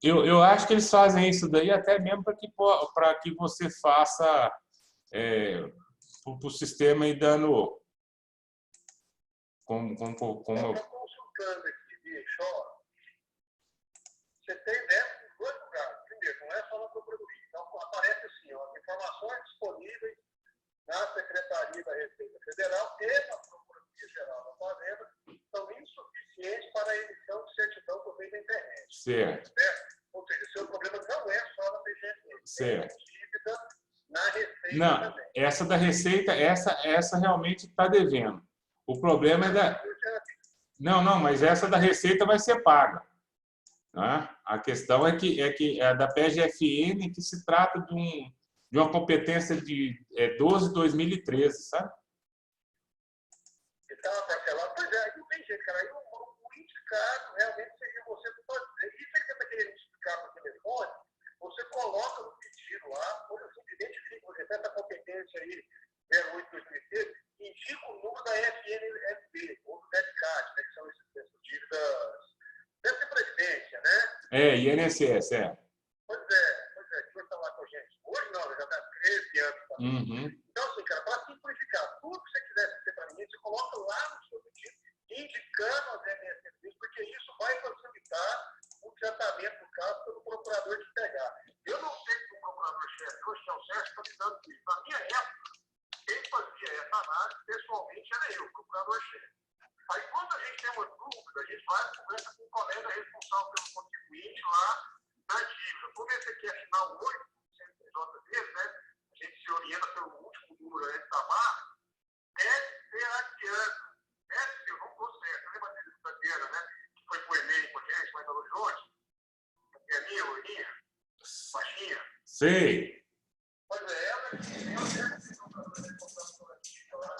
Eu acho que eles fazem isso daí até mesmo para que você faça para o sistema ir dando Então, como estou consultando aqui via Show, você tem dentro dos dois lugares. Primeiro, não é só na Procuradoria. Então, aparece assim, ó, informações disponíveis na Secretaria da Receita Federal e na Procuradoria Geral da Fazenda são insuficientes para a emissão de certidão por meio da internet. certo, Certo? Ou seja, o seu problema não é só na PGFN, certo. tem dívida na Receita Não, também. essa da Receita, essa realmente está devendo. O problema é da. Não, não, mas essa da Receita vai ser paga. Né? A questão é que a da PGFN que se trata de uma competência de 12/2013, sabe? Estava parcelado. Pois é, aí não tem jeito, cara. Aí o indicado realmente seria você fazer. Isso que você está querendo explicar por telefone, você coloca no pedido lá, ou simplesmente fica, você tem essa competência aí, 08/2013, indica o número da FNSB, ou do DEDCAT, né, que são essas dívidas dessa previdência, né? INSS, Pois é, que hoje está lá com a gente. Hoje não, já está 13 anos. Tá? Uhum. Então, assim, cara, para simplificar tudo que você quiser ser para mim, você coloca lá no seu pedido, indicando as MSFs, porque isso vai facilitar o tratamento do caso pelo procurador de pegar. Eu não sei se o procurador-chefe hoje, que é o Sérgio, está me dando isso. Na minha época, quem fazia essa análise, pessoalmente, era eu, o procurador-chefe. Aí, quando a gente tem uma dúvida, a gente vai e conversa com o colega responsável pelo contribuinte lá na dívida. Como esse aqui é final 8, CNPJ, né? A gente se orienta pelo último número antes da barra, deve ser adiante. Deve ser, não estou certo. Lembra dele de Bandeira, né? Que foi pro Enem com a gente, lá em Belo Horizonte? É minha, loirinha, baixinha. Sei. Pois é, ela que deve ser o procurador responsável pela dívida lá.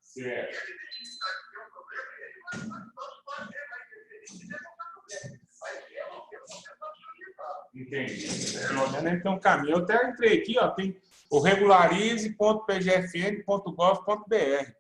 Certo. Entendi. Pelo menos ele tem um caminho. Eu até entrei aqui, ó, tem o regularize.pgfn.gov.br.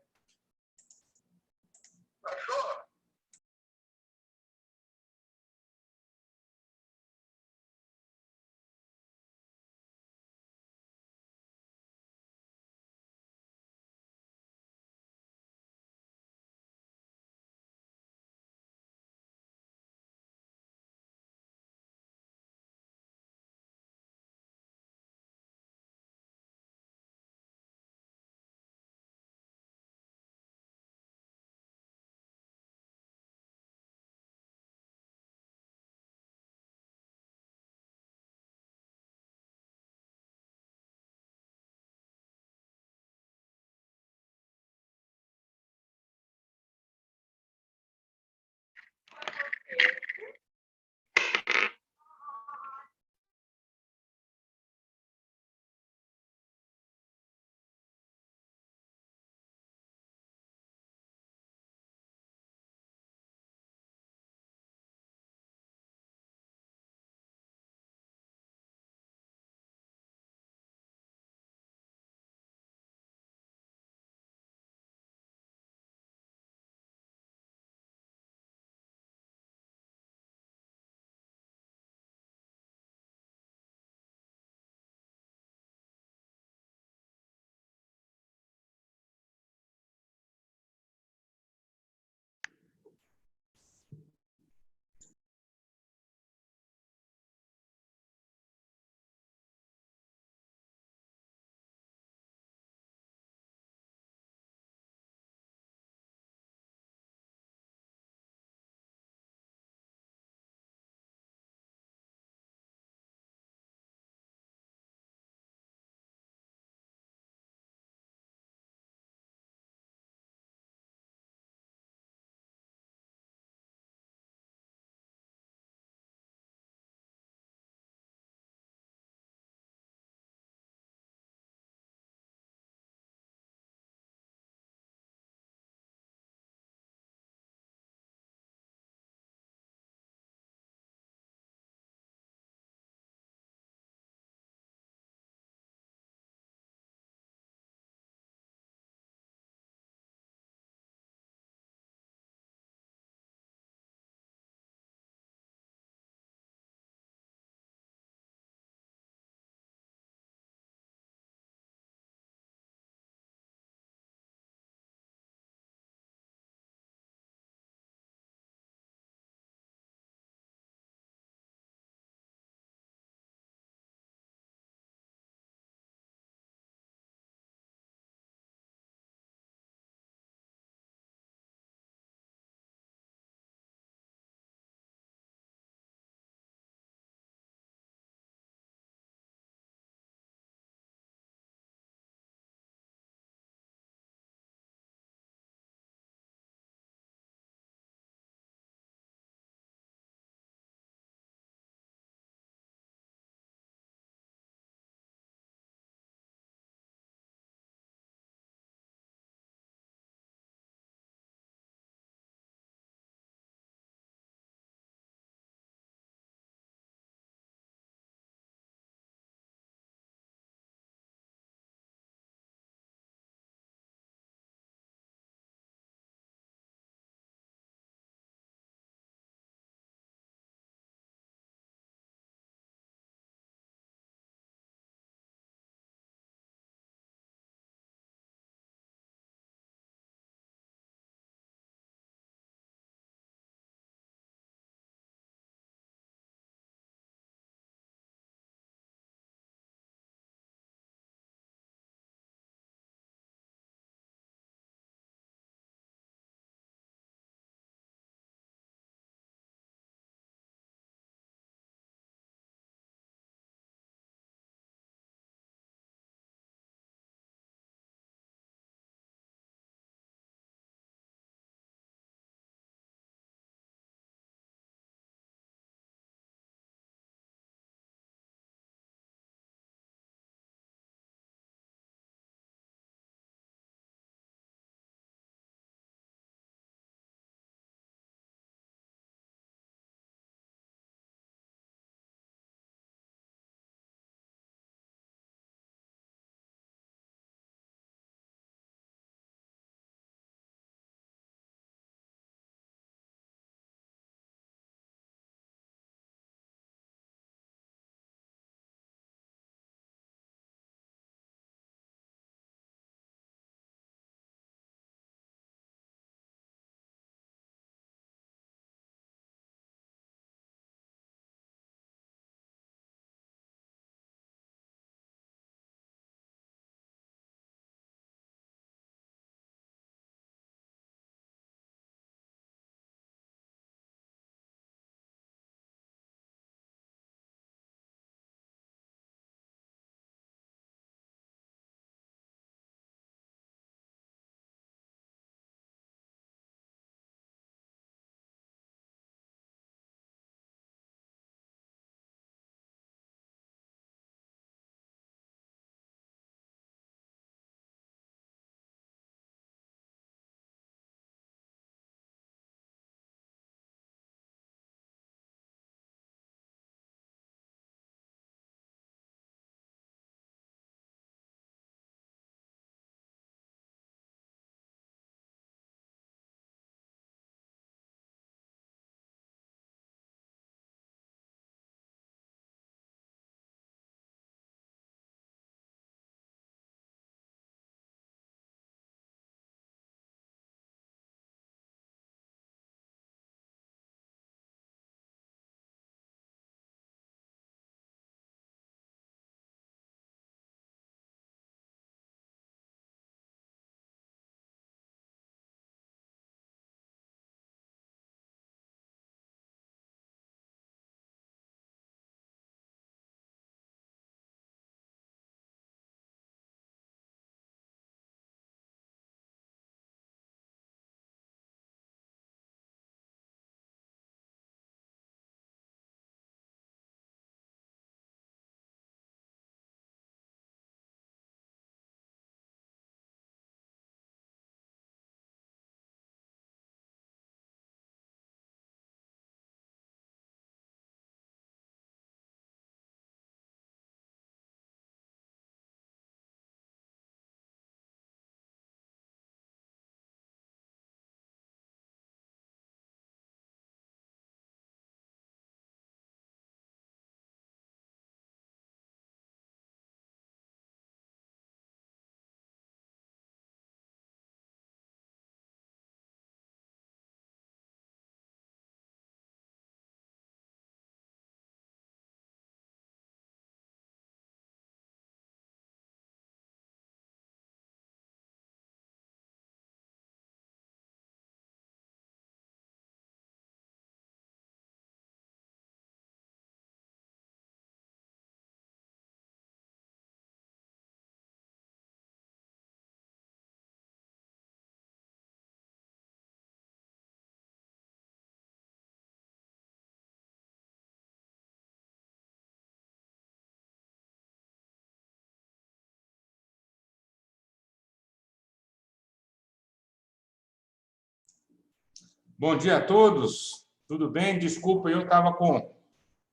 Bom dia a todos. Tudo bem? Desculpa, eu estava com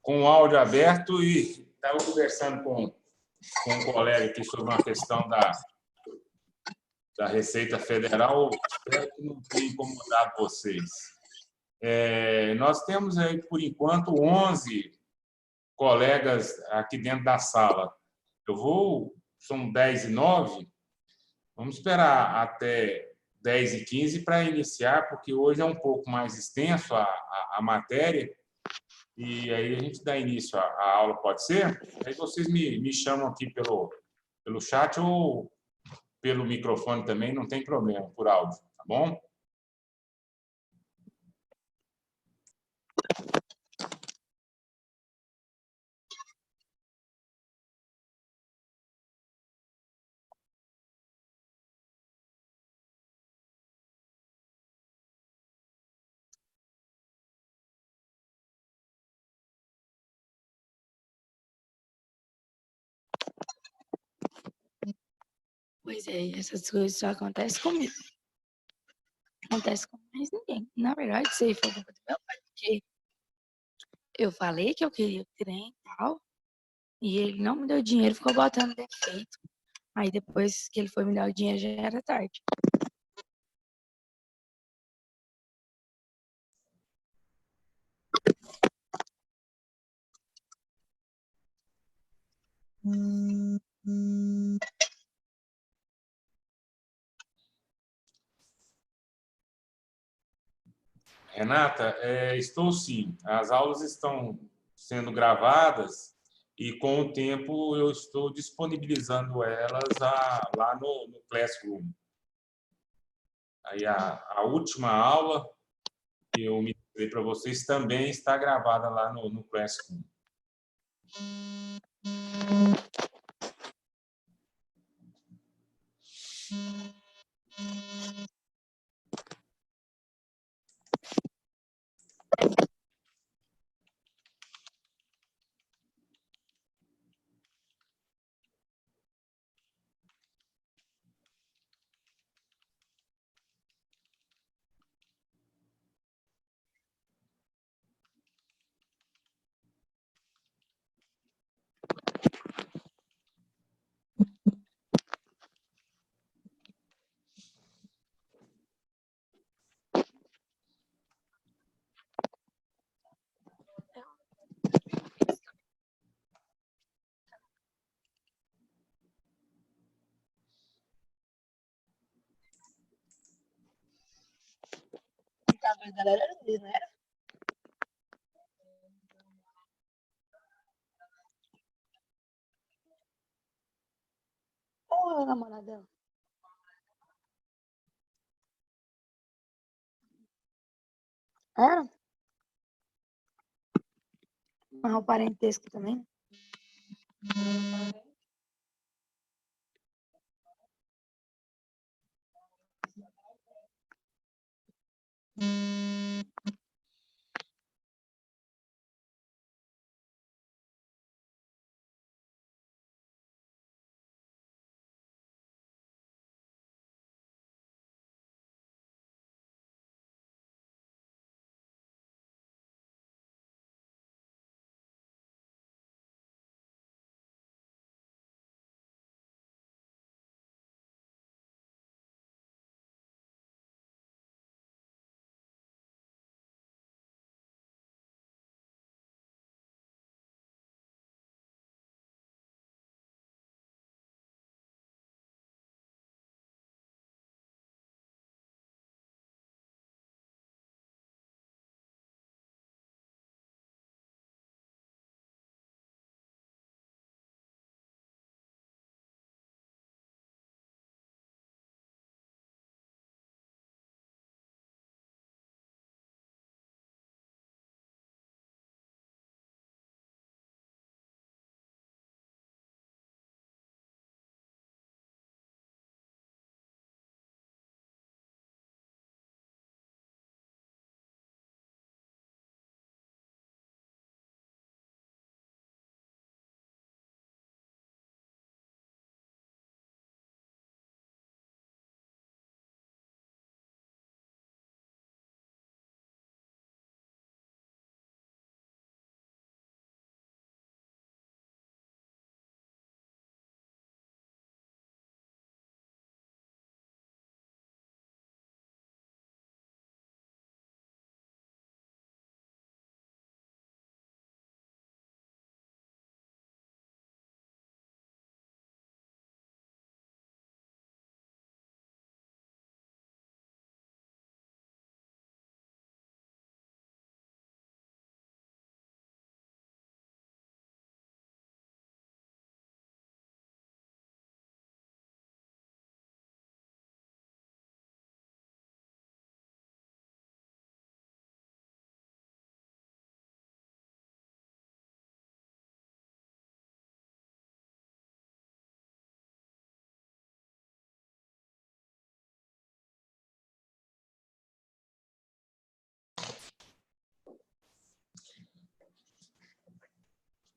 o áudio aberto e estava conversando com um colega aqui sobre uma questão da Receita Federal. Espero que não tenha incomodado vocês. Nós temos aí, por enquanto, 11 colegas aqui dentro da sala. São 10h09, vamos esperar até 10h15 para iniciar, porque hoje é um pouco mais extenso a matéria, e aí a gente dá início à aula, pode ser? Aí vocês me chamam aqui pelo chat ou pelo microfone também, não tem problema, por áudio, tá bom? Pois é, essas coisas só acontecem comigo. Acontece com mais ninguém. Na verdade, isso aí foi culpa do meu pai, porque eu falei que eu queria o trem e tal, e ele não me deu dinheiro, ficou botando defeito. Aí depois que ele foi me dar o dinheiro, já era tarde. Renata, estou sim. As aulas estão sendo gravadas e, com o tempo, eu estou disponibilizando elas lá no Classroom. Aí a última aula que eu ministrei para vocês também está gravada lá no Classroom. A galera dele, não era? Ou é a namorada dela? Era? Mas o parentesco também.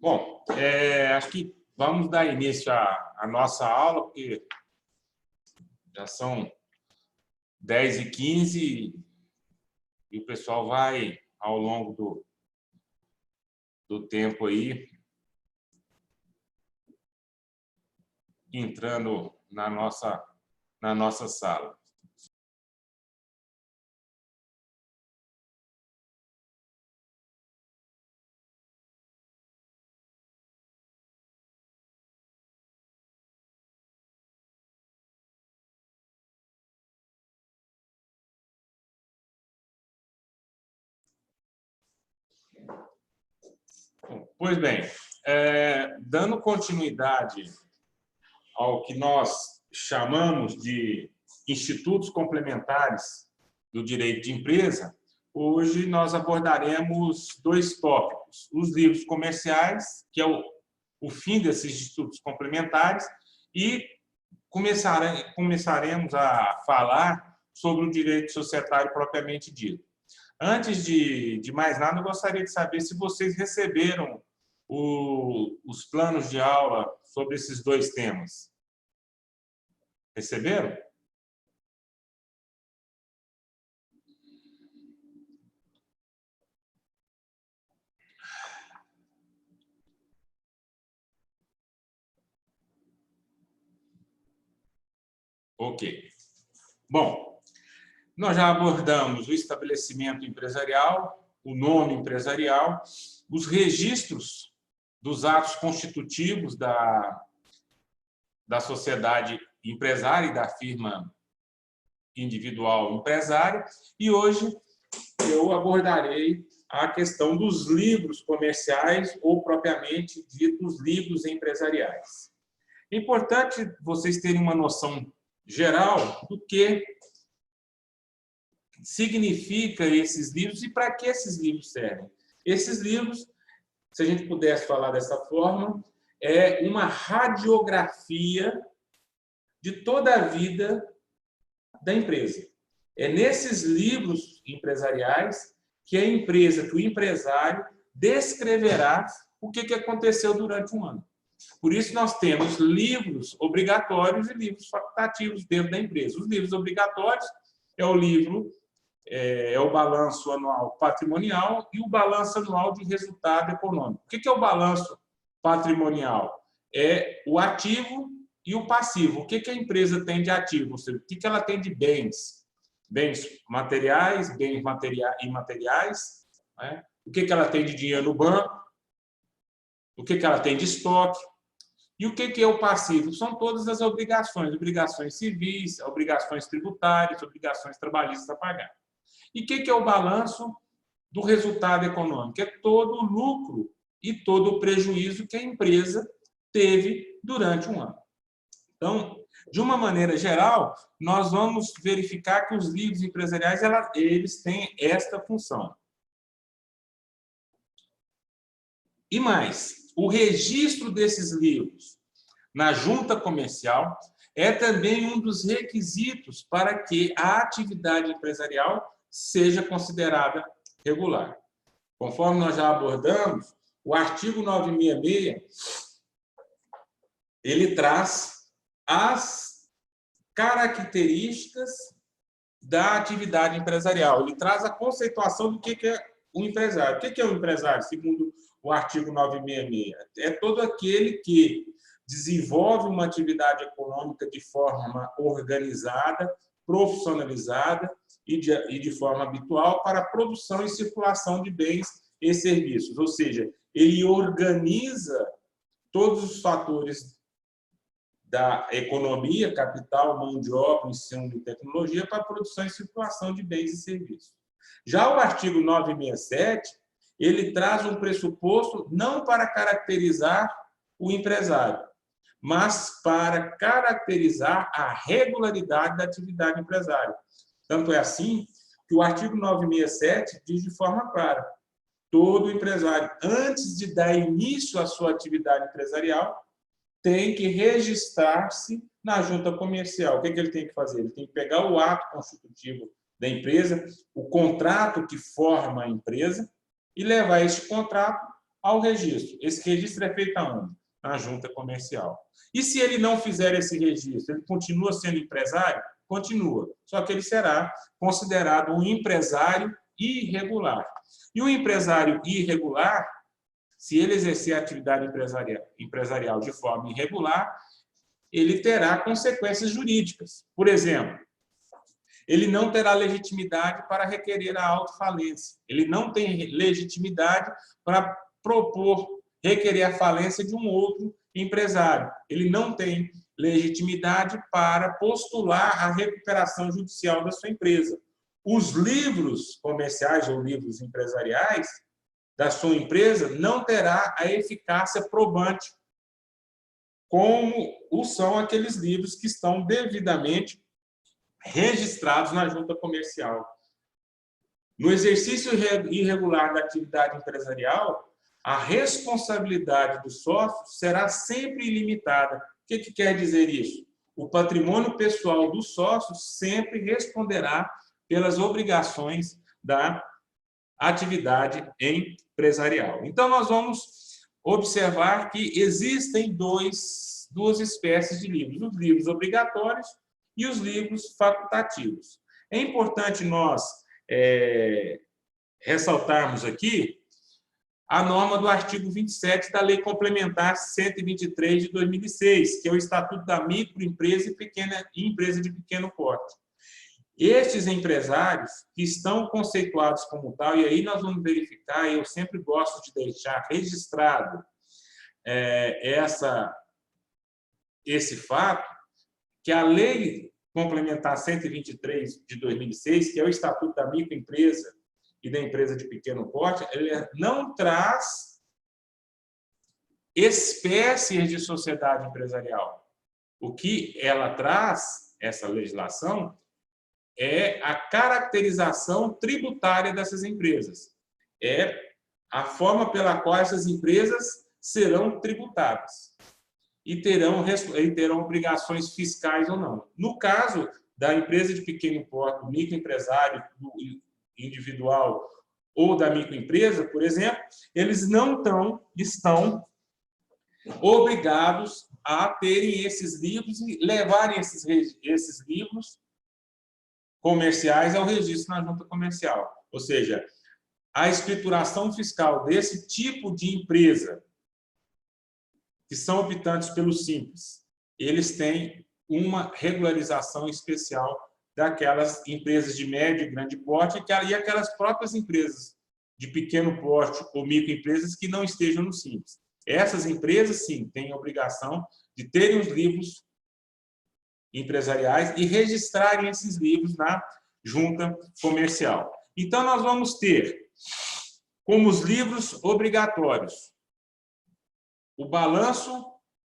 Bom, acho que vamos dar início à nossa aula, porque já são 10h15 e o pessoal vai, ao longo do tempo aí, entrando na nossa sala. Pois bem, dando continuidade ao que nós chamamos de institutos complementares do direito de empresa, hoje nós abordaremos 2 tópicos: os livros comerciais, que é o fim desses institutos complementares, e começaremos a falar sobre o direito societário propriamente dito. Antes de mais nada, eu gostaria de saber se vocês receberam os planos de aula sobre esses 2 temas. Receberam? Ok. Bom, nós já abordamos o estabelecimento empresarial, o nome empresarial, os registros dos atos constitutivos da sociedade empresária e da firma individual empresária, e hoje eu abordarei a questão dos livros comerciais ou, propriamente ditos, livros empresariais. É importante vocês terem uma noção geral do que significa esses livros e para que esses livros servem. Esses livros, se a gente pudesse falar dessa forma, é uma radiografia de toda a vida da empresa. É nesses livros empresariais que a empresa, que o empresário descreverá o que aconteceu durante um ano. Por isso, nós temos livros obrigatórios e livros facultativos dentro da empresa. Os livros obrigatórios é o livro, o balanço anual patrimonial e o balanço anual de resultado econômico. O que é o balanço patrimonial? É o ativo e o passivo. O que a empresa tem de ativo? Ou seja, o que ela tem de bens? Bens materiais, bens imateriais, né? O que ela tem de dinheiro no banco? O que ela tem de estoque? E o que é o passivo? São todas as obrigações, obrigações civis, obrigações tributárias, obrigações trabalhistas a pagar. E o que é o balanço do resultado econômico? É todo o lucro e todo o prejuízo que a empresa teve durante um ano. Então, de uma maneira geral, nós vamos verificar que os livros empresariais eles têm esta função. E mais, o registro desses livros na junta comercial é também um dos requisitos para que a atividade empresarial seja considerada regular. Conforme nós já abordamos, o artigo 966, ele traz as características da atividade empresarial. Ele traz a conceituação do que é o empresário. O que é o empresário, segundo o artigo 966? É todo aquele que desenvolve uma atividade econômica de forma organizada, profissionalizada e de forma habitual para a produção e circulação de bens e serviços. Ou seja, ele organiza todos os fatores da economia, capital, mão de obra, ensino e tecnologia para a produção e circulação de bens e serviços. Já o artigo 967, ele traz um pressuposto não para caracterizar o empresário, mas para caracterizar a regularidade da atividade empresária. Tanto é assim que o artigo 967 diz de forma clara: todo empresário, antes de dar início à sua atividade empresarial, tem que registrar-se na junta comercial. O que ele tem que fazer? Ele tem que pegar o ato constitutivo da empresa, o contrato que forma a empresa, e levar esse contrato ao registro. Esse registro é feito aonde? Na junta comercial. E se ele não fizer esse registro, ele continua sendo empresário? Continua. Só que ele será considerado um empresário irregular. E o empresário irregular, se ele exercer a atividade empresarial de forma irregular, ele terá consequências jurídicas. Por exemplo, ele não terá legitimidade para requerer a autofalência. Ele não tem legitimidade para requerer a falência de um outro empresário. Ele não tem legitimidade para postular a recuperação judicial da sua empresa. Os livros comerciais ou livros empresariais da sua empresa não terá a eficácia probante, como são aqueles livros que estão devidamente registrados na junta comercial. No exercício irregular da atividade empresarial, a responsabilidade do sócio será sempre ilimitada. O que quer dizer isso? O patrimônio pessoal do sócio sempre responderá pelas obrigações da atividade empresarial. Então, nós vamos observar que existem duas espécies de livros, os livros obrigatórios e os livros facultativos. É importante nós ressaltarmos aqui a norma do artigo 27 da Lei Complementar 123 de 2006, que é o Estatuto da Microempresa e Empresa de Pequeno Porte. Estes empresários que estão conceituados como tal, e aí nós vamos verificar, eu sempre gosto de deixar registrado esse fato, que a Lei Complementar 123 de 2006, que é o Estatuto da Microempresa e da Empresa de Pequeno Porte, ele não traz espécies de sociedade empresarial. O que ela traz, essa legislação, é a caracterização tributária dessas empresas. É a forma pela qual essas empresas serão tributadas e terão obrigações fiscais ou não. No caso da empresa de pequeno porte, do microempresário, do individual ou da microempresa, por exemplo, eles não estão obrigados a terem esses livros e levarem esses livros comerciais ao registro na junta comercial. Ou seja, a escrituração fiscal desse tipo de empresa, que são optantes pelo Simples, eles têm uma regularização especial daquelas empresas de médio e grande porte e aquelas próprias empresas de pequeno porte ou microempresas que não estejam no Simples. Essas empresas, sim, têm a obrigação de terem os livros empresariais e registrarem esses livros na junta comercial. Então, nós vamos ter como os livros obrigatórios o balanço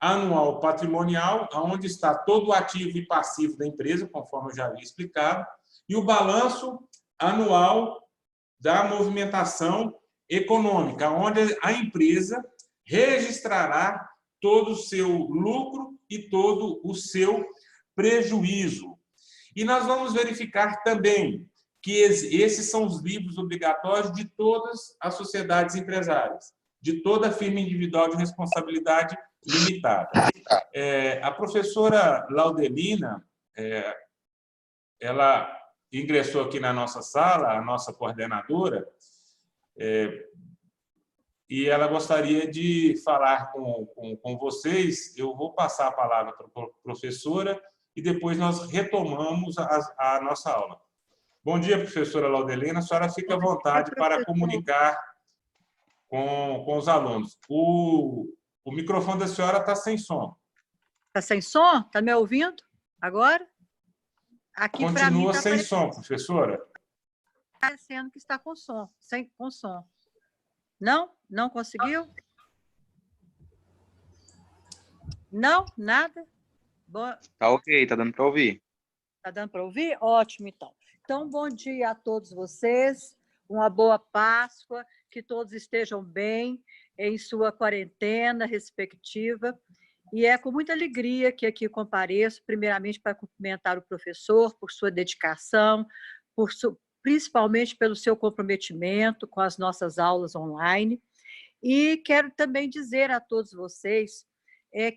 anual patrimonial, onde está todo o ativo e passivo da empresa, conforme eu já havia explicado, e o balanço anual da movimentação econômica, onde a empresa registrará todo o seu lucro e todo o seu prejuízo. E nós vamos verificar também que esses são os livros obrigatórios de todas as sociedades empresárias, de toda firma individual de responsabilidade limitada. A professora Laudelina, ela ingressou aqui na nossa sala, a nossa coordenadora, e ela gostaria de falar com vocês. Eu vou passar a palavra para a professora e depois nós retomamos a nossa aula. Bom dia, professora Laudelina. A senhora fica à vontade para comunicar com os alunos. O microfone da senhora está sem som. Está sem som? Está me ouvindo agora? Aqui para mim continua sem som, professora. Está parecendo que está com som, com som. Não? Não conseguiu? Não? Nada? Tá ok, tá dando para ouvir. Tá dando para ouvir? Ótimo, então. Então, bom dia a todos vocês, uma boa Páscoa, que todos estejam bem em sua quarentena respectiva. E é com muita alegria que aqui compareço, primeiramente para cumprimentar o professor por sua dedicação, principalmente pelo seu comprometimento com as nossas aulas online. E quero também dizer a todos vocês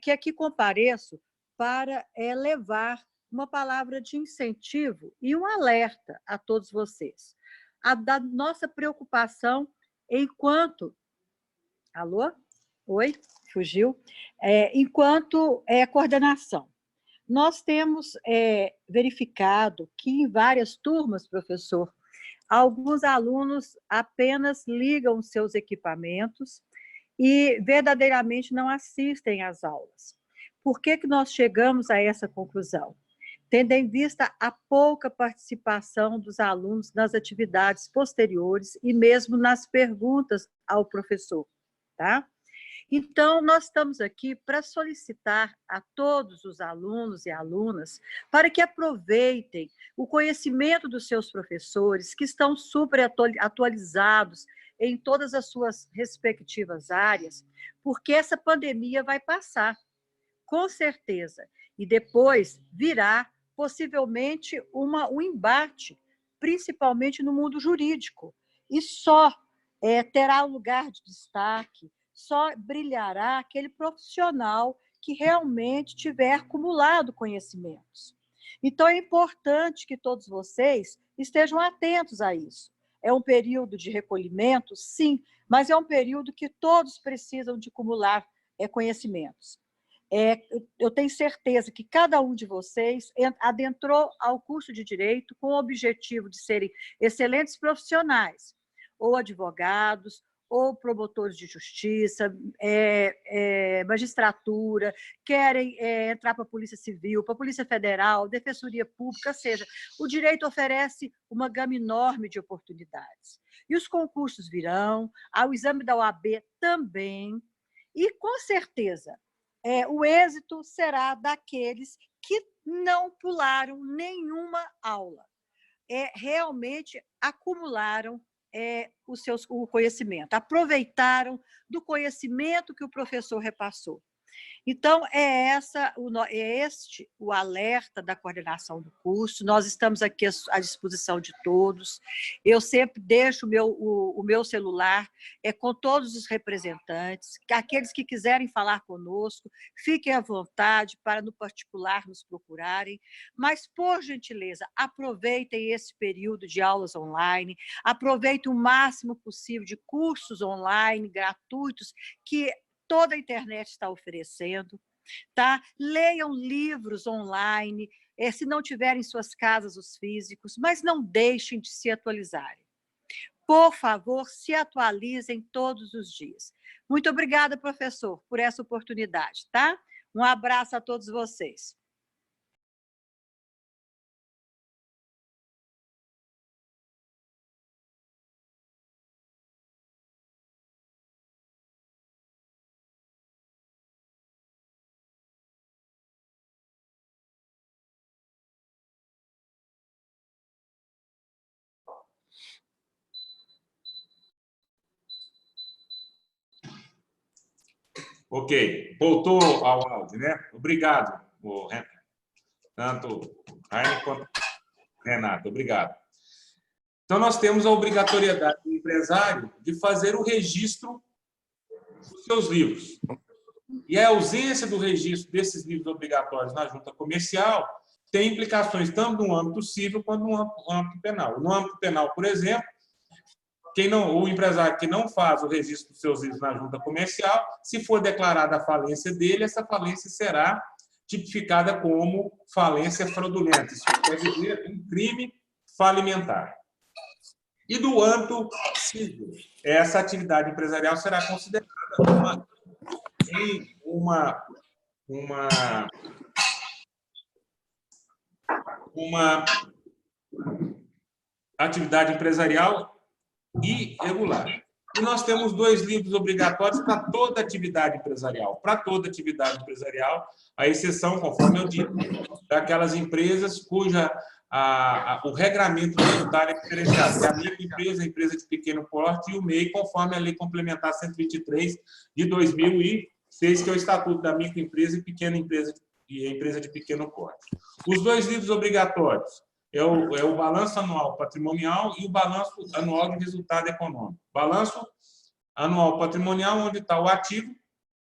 que aqui compareço para levar uma palavra de incentivo e um alerta a todos vocês. Da nossa preocupação enquanto... Alô? Oi? Fugiu? Enquanto coordenação. Nós temos verificado que em várias turmas, professor, alguns alunos apenas ligam seus equipamentos e verdadeiramente não assistem às aulas. Por que nós chegamos a essa conclusão? Tendo em vista a pouca participação dos alunos nas atividades posteriores e mesmo nas perguntas ao professor, tá? Então, nós estamos aqui para solicitar a todos os alunos e alunas para que aproveitem o conhecimento dos seus professores, que estão super atualizados em todas as suas respectivas áreas, porque essa pandemia vai passar, com certeza, e depois virá, possivelmente, um embate, principalmente no mundo jurídico, e só terá um lugar de destaque, só brilhará aquele profissional que realmente tiver acumulado conhecimentos. Então, é importante que todos vocês estejam atentos a isso. É um período de recolhimento, sim, mas é um período que todos precisam de acumular conhecimentos. Eu tenho certeza que cada um de vocês adentrou ao curso de Direito com o objetivo de serem excelentes profissionais, ou advogados, ou promotores de justiça, magistratura, querem entrar para a Polícia Civil, para a Polícia Federal, Defensoria Pública, ou seja, o direito oferece uma gama enorme de oportunidades. E os concursos virão, o exame da OAB também, e, com certeza, o êxito será daqueles que não pularam nenhuma aula, realmente acumularam o conhecimento, aproveitaram do conhecimento que o professor repassou. Então, este o alerta da coordenação do curso. Nós estamos aqui à disposição de todos. Eu sempre deixo o meu celular com todos os representantes. Aqueles que quiserem falar conosco, fiquem à vontade para, no particular, nos procurarem. Mas, por gentileza, aproveitem esse período de aulas online, aproveitem o máximo possível de cursos online, gratuitos, que toda a internet está oferecendo, tá? Leiam livros online, se não tiverem em suas casas os físicos, mas não deixem de se atualizarem. Por favor, se atualizem todos os dias. Muito obrigada, professor, por essa oportunidade, tá? Um abraço a todos vocês. Ok, voltou ao áudio, né? Obrigado, tanto Raine quanto Renato, obrigado. Então, nós temos a obrigatoriedade do empresário de fazer o registro dos seus livros. E a ausência do registro desses livros obrigatórios na junta comercial tem implicações tanto no âmbito civil quanto no âmbito penal. No âmbito penal, por exemplo, o empresário que não faz o registro dos seus livros na junta comercial, se for declarada a falência dele, essa falência será tipificada como falência fraudulenta. Isso quer dizer um crime falimentar. E do âmbito civil, essa atividade empresarial será considerada uma atividade empresarial irregular. E nós temos 2 livros obrigatórios para toda atividade empresarial. Para toda atividade empresarial, a exceção, conforme eu disse, daquelas empresas cuja o regramento tributário é diferenciado, que é a microempresa, a empresa de pequeno porte e o MEI, conforme a Lei Complementar 123 de 2006, que é o Estatuto da Microempresa e Pequena Empresa e Empresa de Pequeno Porte. Os 2 livros obrigatórios é o balanço anual patrimonial e o balanço anual de resultado econômico. Balanço anual patrimonial, onde está o ativo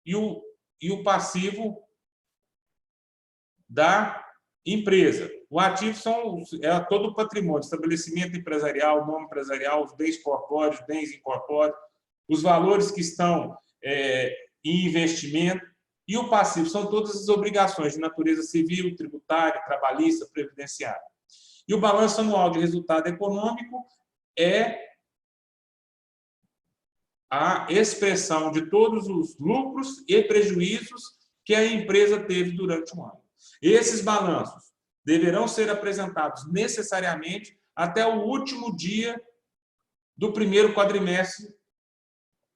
e o passivo da empresa. O ativo é todo o patrimônio, estabelecimento empresarial, nome empresarial, os bens corpóreos, bens incorpóreos, os valores que estão em investimento, e o passivo são todas as obrigações de natureza civil, tributária, trabalhista, previdenciária. E o balanço anual de resultado econômico é a expressão de todos os lucros e prejuízos que a empresa teve durante um ano. Esses balanços deverão ser apresentados necessariamente até o último dia do primeiro quadrimestre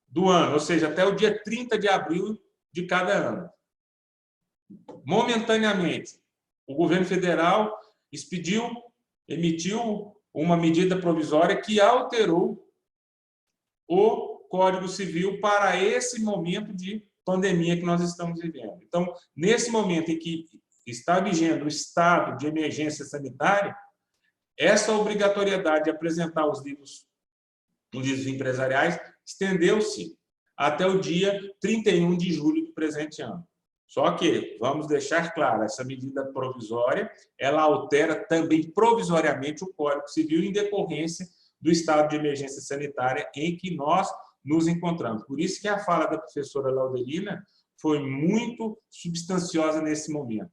do ano, ou seja, até o dia 30 de abril de cada ano. Momentaneamente, o governo federal emitiu uma medida provisória que alterou o Código Civil para esse momento de pandemia que nós estamos vivendo. Então, nesse momento em que está vigendo o estado de emergência sanitária, essa obrigatoriedade de apresentar os livros empresariais estendeu-se até o dia 31 de julho do presente ano. Só que, vamos deixar claro, essa medida provisória, ela altera também provisoriamente o Código Civil em decorrência do estado de emergência sanitária em que nós nos encontramos. Por isso que a fala da professora Laudelina foi muito substanciosa nesse momento.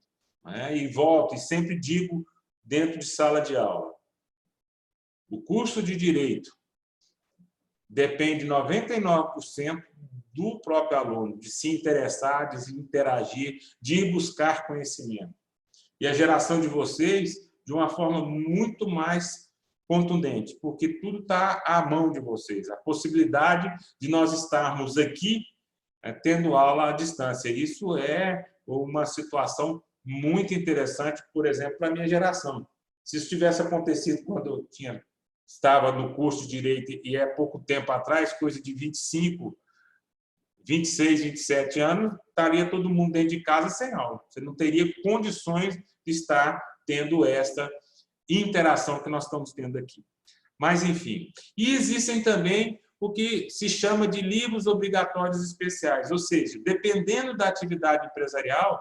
E volto, e sempre digo dentro de sala de aula, o curso de Direito depende 99% do próprio aluno, de se interessar, de se interagir, de ir buscar conhecimento. E a geração de vocês, de uma forma muito mais contundente, porque tudo está à mão de vocês. A possibilidade de nós estarmos aqui tendo aula à distância. Isso é uma situação muito interessante, por exemplo, para a minha geração. Se isso tivesse acontecido quando eu estava no curso de Direito, e é pouco tempo atrás, coisa de 25, 26, 27 anos, estaria todo mundo dentro de casa sem aula. Você não teria condições de estar tendo esta interação que nós estamos tendo aqui. Mas, enfim. E existem também o que se chama de livros obrigatórios especiais, ou seja, dependendo da atividade empresarial,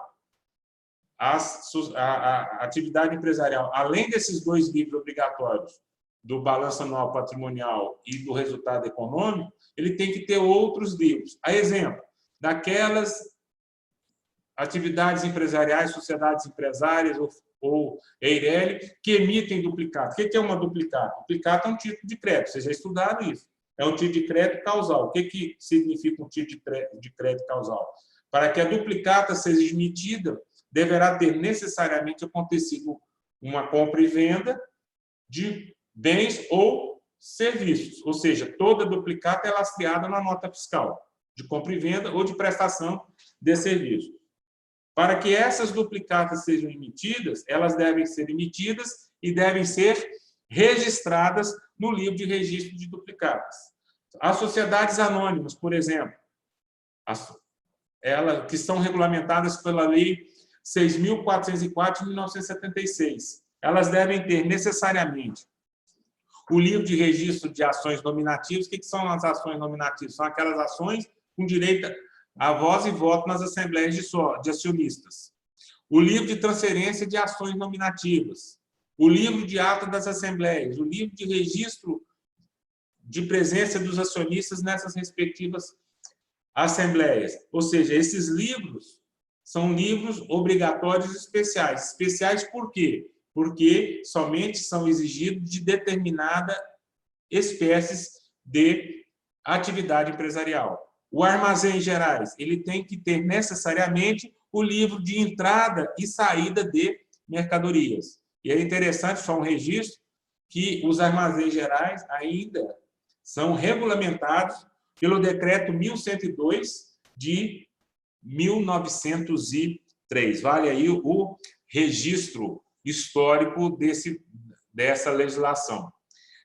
a atividade empresarial, além desses 2 livros obrigatórios, do balanço anual patrimonial e do resultado econômico, ele tem que ter outros livros. A exemplo, daquelas atividades empresariais, sociedades empresárias ou EIRELI, que emitem duplicata. O que é uma duplicata? Duplicata é um título de crédito, você já estudado isso. É um título de crédito causal. O que significa um título de crédito causal? Para que a duplicata seja emitida, deverá ter necessariamente acontecido uma compra e venda de bens ou serviços, ou seja, toda duplicata é lastreada na nota fiscal de compra e venda ou de prestação de serviço. Para que essas duplicatas sejam emitidas, elas devem ser emitidas e devem ser registradas no livro de registro de duplicatas. As sociedades anônimas, por exemplo, que são regulamentadas pela Lei 6.404 de 1976, elas devem ter necessariamente o livro de registro de ações nominativas. O que são as ações nominativas? São aquelas ações com direito a voz e voto nas assembleias de acionistas. O livro de transferência de ações nominativas. O livro de ata das assembleias. O livro de registro de presença dos acionistas nessas respectivas assembleias. Ou seja, esses livros são livros obrigatórios especiais. Especiais por quê? Porque somente são exigidos de determinada espécies de atividade empresarial. O armazém gerais, ele tem que ter necessariamente o livro de entrada e saída de mercadorias. E é interessante, só um registro, que os armazéns gerais ainda são regulamentados pelo Decreto 1102 de 1903. Vale aí o registro histórico dessa legislação.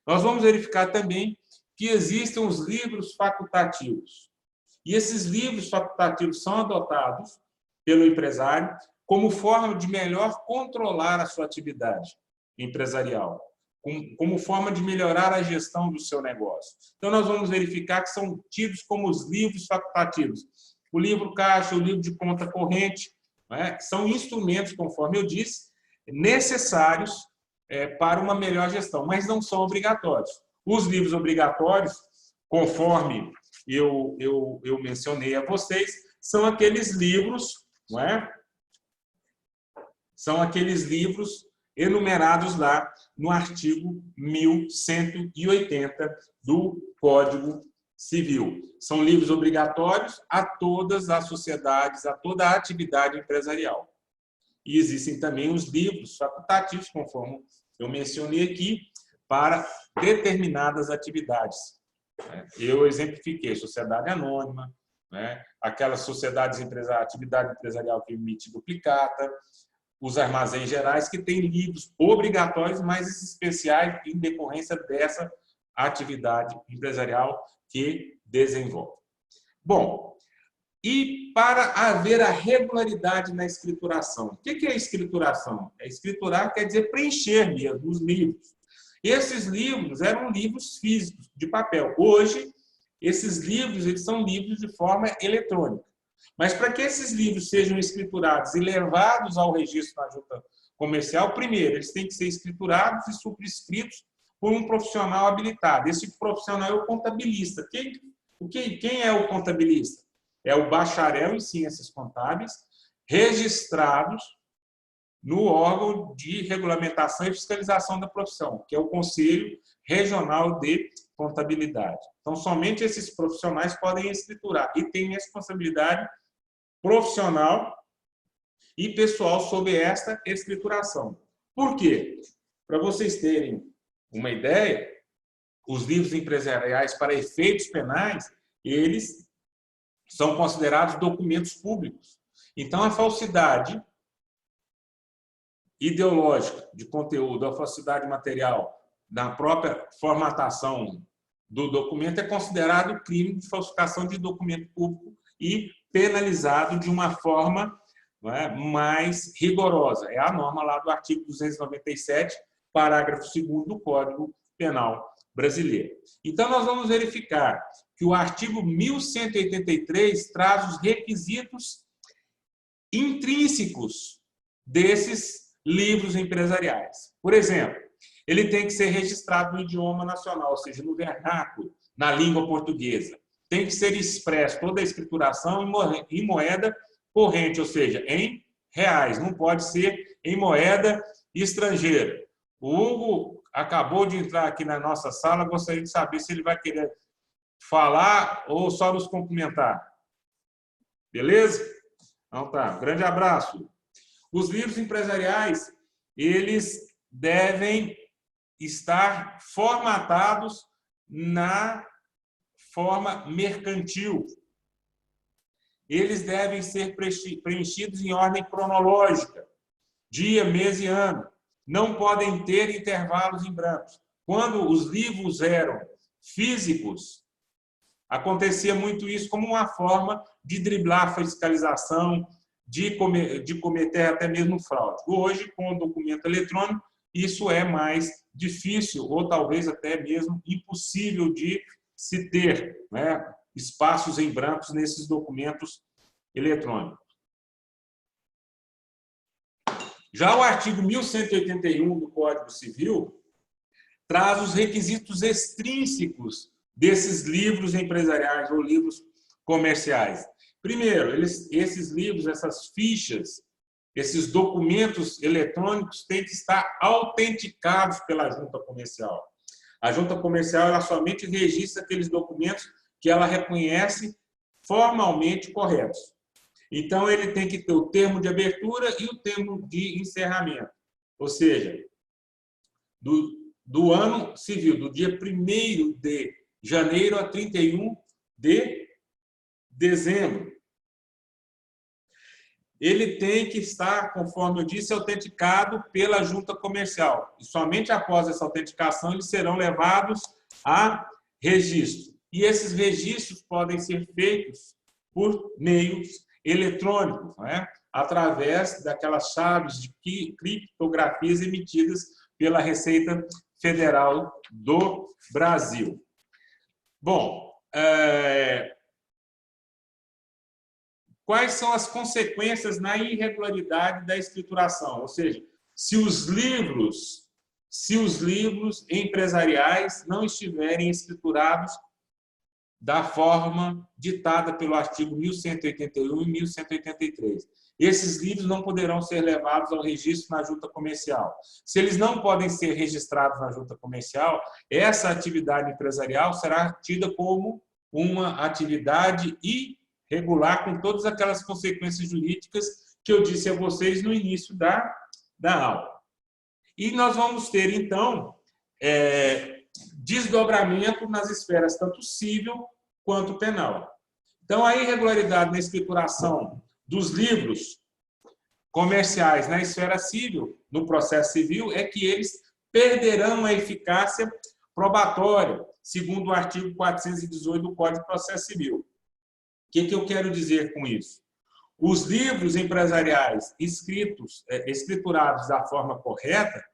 Nós vamos verificar também que existem os livros facultativos. E esses livros facultativos são adotados pelo empresário como forma de melhor controlar a sua atividade empresarial. como forma de melhorar a gestão do seu negócio. Então, nós vamos verificar que são tidos como os livros facultativos. O livro caixa, o livro de conta corrente, né, são instrumentos, conforme eu disse, necessários para uma melhor gestão, mas não são obrigatórios. Os livros obrigatórios, conforme eu mencionei a vocês, são aqueles livros, não é? São aqueles livros enumerados lá no artigo 1180 do Código Civil. São livros obrigatórios a todas as sociedades, a toda a atividade empresarial. E existem também os livros facultativos, conforme eu mencionei aqui, para determinadas atividades. Eu exemplifiquei sociedade anônima, né? Aquelas sociedades atividade empresarial que emite duplicata, os armazéns gerais que têm livros obrigatórios, mas especiais em decorrência dessa atividade empresarial que desenvolve. Bom, e para haver a regularidade na escrituração. O que é escrituração? Escriturar quer dizer preencher mesmo os livros. Esses livros eram livros físicos, de papel. Hoje, esses livros eles são livros de forma eletrônica. Mas para que esses livros sejam escriturados e levados ao registro na junta comercial, primeiro, eles têm que ser escriturados e subscritos por um profissional habilitado. Esse profissional é o contabilista. Quem é o contabilista? É o bacharel em ciências contábeis, registrados no órgão de regulamentação e fiscalização da profissão, que é o Conselho Regional de Contabilidade. Então, somente esses profissionais podem escriturar e têm responsabilidade profissional e pessoal sobre esta escrituração. Por quê? Para vocês terem uma ideia, os livros empresariais para efeitos penais, eles são considerados documentos públicos. Então, a falsidade ideológica de conteúdo, a falsidade material na própria formatação do documento é considerado crime de falsificação de documento público e penalizado de uma forma, não é, mais rigorosa. É a norma lá do artigo 297, parágrafo 2º do Código Penal brasileiro. Então, nós vamos verificar que o artigo 1183 traz os requisitos intrínsecos desses livros empresariais. Por exemplo, ele tem que ser registrado no idioma nacional, ou seja, no vernáculo, na língua portuguesa. Tem que ser expresso toda a escrituração em moeda corrente, ou seja, em reais. Não pode ser em moeda estrangeira. O Hugo acabou de entrar aqui na nossa sala, gostaria de saber se ele vai querer falar ou só nos cumprimentar. Beleza? Então tá, grande abraço. Os livros empresariais, eles devem estar formatados na forma mercantil. Eles devem ser preenchidos em ordem cronológica, dia, mês e ano. Não podem ter intervalos em brancos. Quando os livros eram físicos, acontecia muito isso como uma forma de driblar a fiscalização, de cometer até mesmo fraude. Hoje, com o documento eletrônico, isso é mais difícil ou talvez até mesmo impossível de se ter, né, espaços em brancos nesses documentos eletrônicos. Já o artigo 1181 do Código Civil traz os requisitos extrínsecos desses livros empresariais ou livros comerciais. Primeiro, esses livros, essas fichas, esses documentos eletrônicos têm que estar autenticados pela junta comercial. A junta comercial ela somente registra aqueles documentos que ela reconhece formalmente corretos. Então, ele tem que ter o termo de abertura e o termo de encerramento. Ou seja, do ano civil, do dia 1º de janeiro a 31 de dezembro. Ele tem que estar, conforme eu disse, autenticado pela junta comercial. E somente após essa autenticação eles serão levados a registro. E esses registros podem ser feitos por meios eletrônicos, né? Através daquelas chaves de criptografias emitidas pela Receita Federal do Brasil. Bom, quais são as consequências na irregularidade da escrituração? Ou seja, se os livros empresariais não estiverem escriturados da forma ditada pelo artigo 1181 e 1183. Esses livros não poderão ser levados ao registro na junta comercial. Se eles não podem ser registrados na junta comercial, essa atividade empresarial será tida como uma atividade irregular, com todas aquelas consequências jurídicas que eu disse a vocês no início da aula. E nós vamos ter, então, desdobramento nas esferas tanto civil quanto penal. Então, a irregularidade na escrituração dos livros comerciais na esfera civil, no processo civil, é que eles perderão a eficácia probatória, segundo o artigo 418 do Código de Processo Civil. O que eu quero dizer com isso? Os livros empresariais escriturados da forma correta,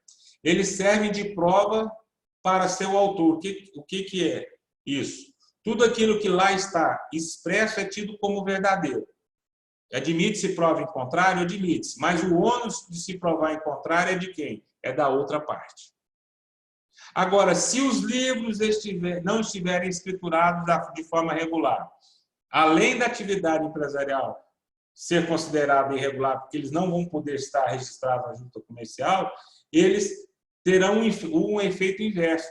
eles servem de prova para seu autor. O que é isso? Tudo aquilo que lá está expresso é tido como verdadeiro. Admite-se prova em contrário? Admite-se. Mas o ônus de se provar em contrário é de quem? É da outra parte. Agora, se os livros não estiverem escriturados de forma regular, além da atividade empresarial ser considerada irregular, porque eles não vão poder estar registrados na junta comercial, eles terão um efeito inverso.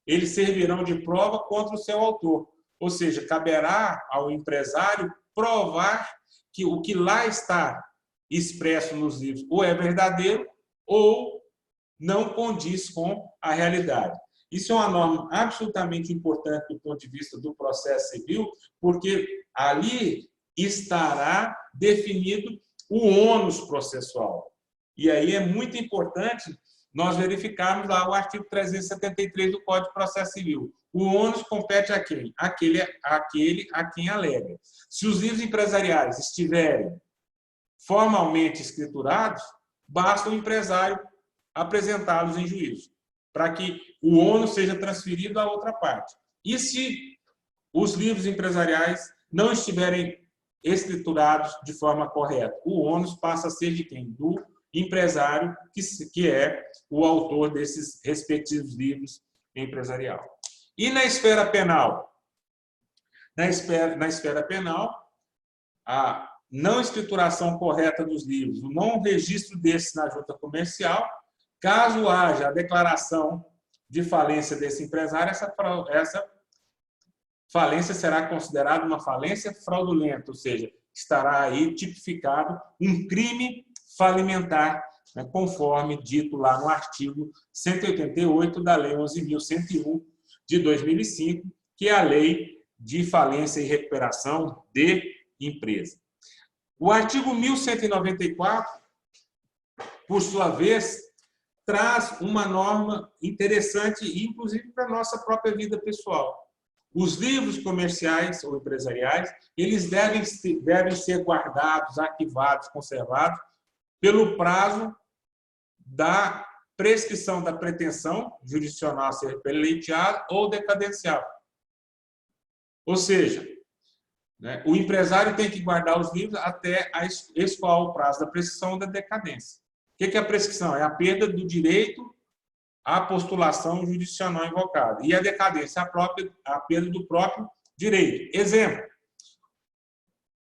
Eles servirão de prova contra o seu autor. Ou seja, caberá ao empresário provar que o que lá está expresso nos livros ou é verdadeiro ou não condiz com a realidade. Isso é uma norma absolutamente importante do ponto de vista do processo civil, porque ali estará definido o ônus processual. E aí é muito importante nós verificarmos lá o artigo 373 do Código de Processo Civil. O ônus compete a quem? Aquele a quem alega. Se os livros empresariais estiverem formalmente escriturados, basta o empresário apresentá-los em juízo, para que o ônus seja transferido à outra parte. E se os livros empresariais não estiverem escriturados de forma correta, o ônus passa a ser de quem? Do empresário, que é o autor desses respectivos livros empresarial. E na esfera penal? Na esfera penal, a não escrituração correta dos livros, o não registro desses na junta comercial, caso haja a declaração de falência desse empresário, essa falência será considerada uma falência fraudulenta, ou seja, estará aí tipificado um crime falimentar, né, conforme dito lá no artigo 188 da Lei 11.101 de 2005, que é a Lei de Falência e Recuperação de Empresa. O artigo 1194, por sua vez, traz uma norma interessante, inclusive para a nossa própria vida pessoal. Os livros comerciais ou empresariais, eles devem ser guardados, arquivados, conservados, pelo prazo da prescrição da pretensão jurisdicional a ser pleiteada ou decadencial. Ou seja, né, o empresário tem que guardar os livros até escoar o prazo da prescrição ou da decadência. O que é a prescrição? É a perda do direito à postulação jurisdicional invocada. E a decadência, a perda do próprio direito. Exemplo: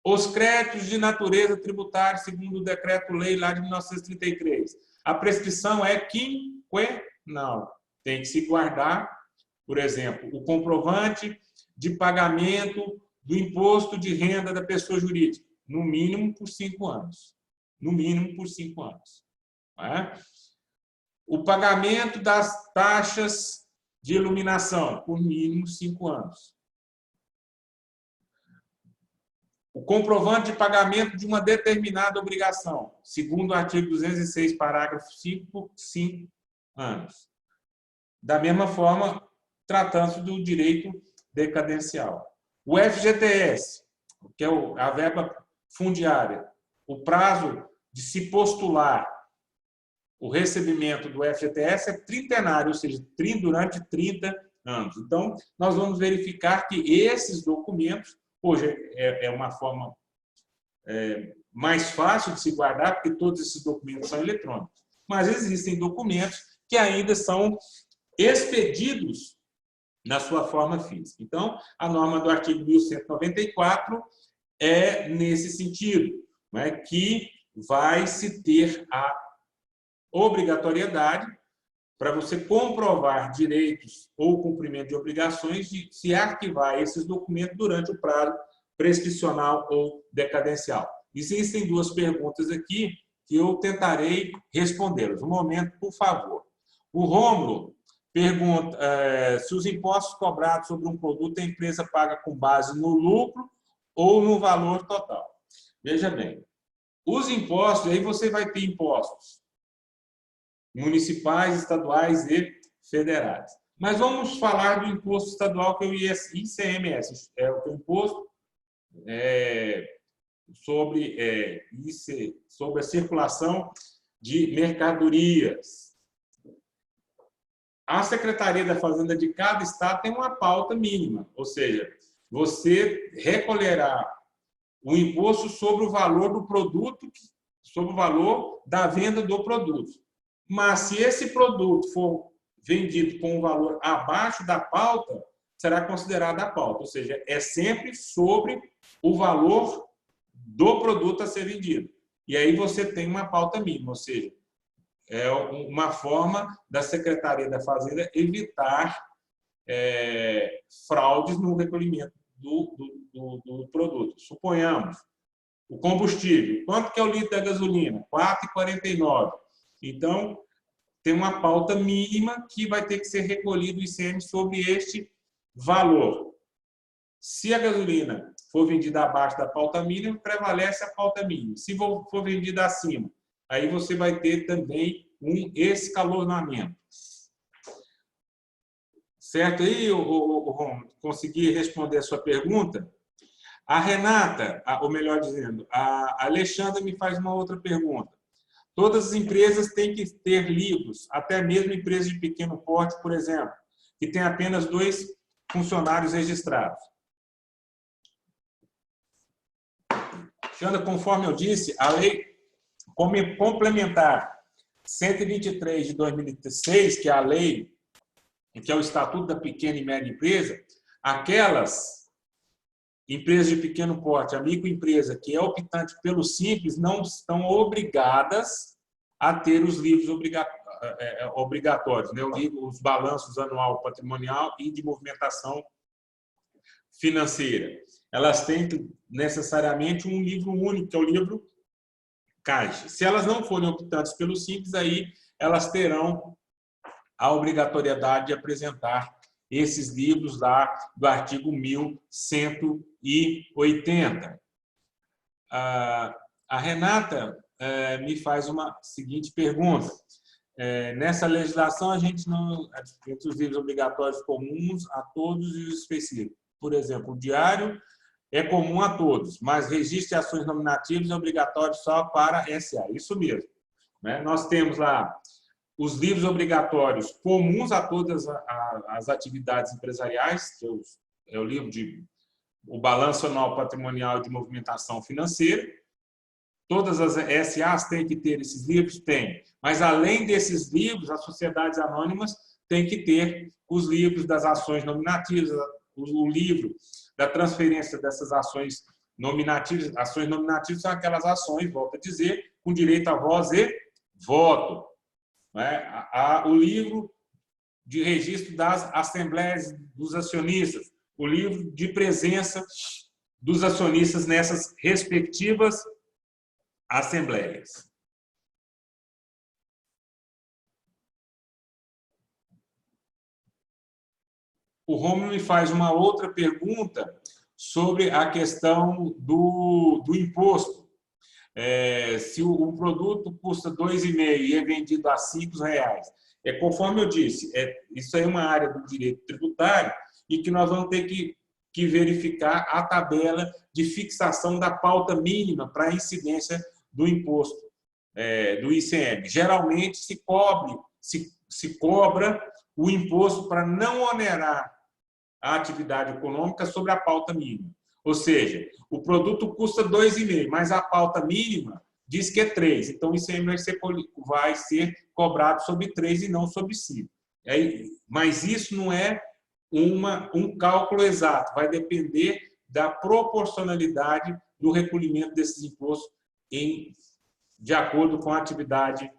os créditos de natureza tributária, segundo o decreto-lei lá de 1933. A prescrição é quinquenal. Tem que se guardar, por exemplo, o comprovante de pagamento do imposto de renda da pessoa jurídica, no mínimo por 5 anos. No mínimo por 5 anos. Não é? O pagamento das taxas de iluminação, por mínimo 5 anos. O comprovante de pagamento de uma determinada obrigação, segundo o artigo 206, parágrafo 5, por 5 anos. Da mesma forma, tratando-se do direito decadencial. O FGTS, que é a verba fundiária, o prazo de se postular o recebimento do FGTS é trintenário, ou seja, durante 30 anos. Então, nós vamos verificar que esses documentos, hoje é uma forma mais fácil de se guardar, porque todos esses documentos são eletrônicos. Mas existem documentos que ainda são expedidos na sua forma física. Então, a norma do artigo 1194 é nesse sentido, né, que vai se ter a obrigatoriedade para você comprovar direitos ou cumprimento de obrigações de se arquivar esses documentos durante o prazo prescricional ou decadencial. Existem duas perguntas aqui que eu tentarei respondê-las. Um momento, por favor. O Rômulo pergunta se os impostos cobrados sobre um produto a empresa paga com base no lucro ou no valor total. Veja bem, os impostos, aí você vai ter impostos municipais, estaduais e federais. Mas vamos falar do imposto estadual, que é o ICMS, é o imposto sobre a circulação de mercadorias. A Secretaria da Fazenda de cada estado tem uma pauta mínima, ou seja, você recolherá o imposto sobre o valor do produto, sobre o valor da venda do produto. Mas se esse produto for vendido com um valor abaixo da pauta, será considerado a pauta, ou seja, é sempre sobre o valor do produto a ser vendido. E aí você tem uma pauta mínima, ou seja, é uma forma da Secretaria da Fazenda evitar fraudes no recolhimento do produto. Suponhamos, o combustível. Quanto que é o litro da gasolina? R$ 4,49. Então, tem uma pauta mínima que vai ter que ser recolhido o ICM sobre este valor. Se a gasolina for vendida abaixo da pauta mínima, prevalece a pauta mínima. Se for vendida acima, aí você vai ter também um escalonamento. Certo aí, Romulo? Consegui responder a sua pergunta? A Renata, ou melhor dizendo, a Alexandra me faz uma outra pergunta. Todas as empresas têm que ter livros, até mesmo empresas de pequeno porte, por exemplo, que tem apenas 2 funcionários registrados. Alexandra, conforme eu disse, a lei complementar 123 de 2006, que é a lei, que é o Estatuto da Pequena e Média Empresa, aquelas empresas de pequeno porte, a microempresa, que é optante pelo Simples, não estão obrigadas a ter os livros obrigatórios, né? Os balanços anual patrimonial e de movimentação financeira. Elas têm necessariamente um livro único, que é o livro Caixa. Se elas não forem optantes pelo Simples, aí elas terão a obrigatoriedade de apresentar esses livros lá do artigo 1180. A Renata me faz uma seguinte pergunta. Nessa legislação, a gente não... Entre os livros obrigatórios comuns a todos e os específicos. Por exemplo, o diário é comum a todos, mas registro de ações nominativas é obrigatório só para SA. Isso mesmo, né? Nós temos lá os livros obrigatórios comuns a todas as atividades empresariais, que é o livro o balanço anual patrimonial de movimentação financeira. Todas as SAs têm que ter esses livros? Tem. Mas, além desses livros, as sociedades anônimas têm que ter os livros das ações nominativas, o livro da transferência dessas ações nominativas. Ações nominativas são aquelas ações, volto a dizer, com direito a voz e voto. O livro de registro das assembleias dos acionistas, o livro de presença dos acionistas nessas respectivas assembleias. O Rômulo me faz uma outra pergunta sobre a questão do imposto. Se o produto custa R$ 2,5 e é vendido a R$ 5,00, conforme eu disse, isso é uma área do direito tributário e que nós vamos ter que verificar a tabela de fixação da pauta mínima para a incidência do imposto do ICM. Geralmente se cobra o imposto para não onerar a atividade econômica sobre a pauta mínima. Ou seja, o produto custa 2,5, mas a pauta mínima diz que é 3. Então, o ICM vai ser cobrado sobre 3 e não sobre 5. Mas isso não é um cálculo exato. Vai depender da proporcionalidade do recolhimento desses impostos de acordo com a atividade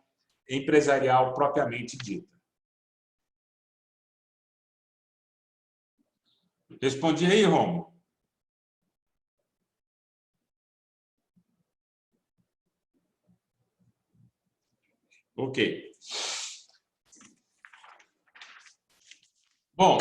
empresarial propriamente dita. Respondi aí, Romulo? Ok. Bom,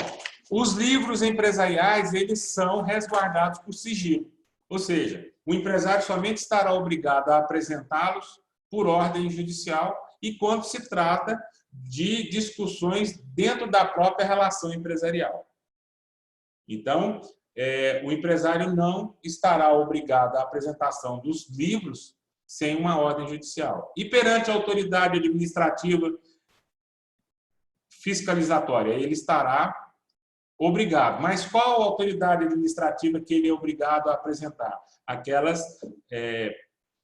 os livros empresariais, eles são resguardados por sigilo. Ou seja, o empresário somente estará obrigado a apresentá-los por ordem judicial e quando se trata de discussões dentro da própria relação empresarial. Então, o empresário não estará obrigado à apresentação dos livros sem uma ordem judicial. E perante a autoridade administrativa fiscalizatória, ele estará obrigado. Mas qual autoridade administrativa que ele é obrigado a apresentar? Aquelas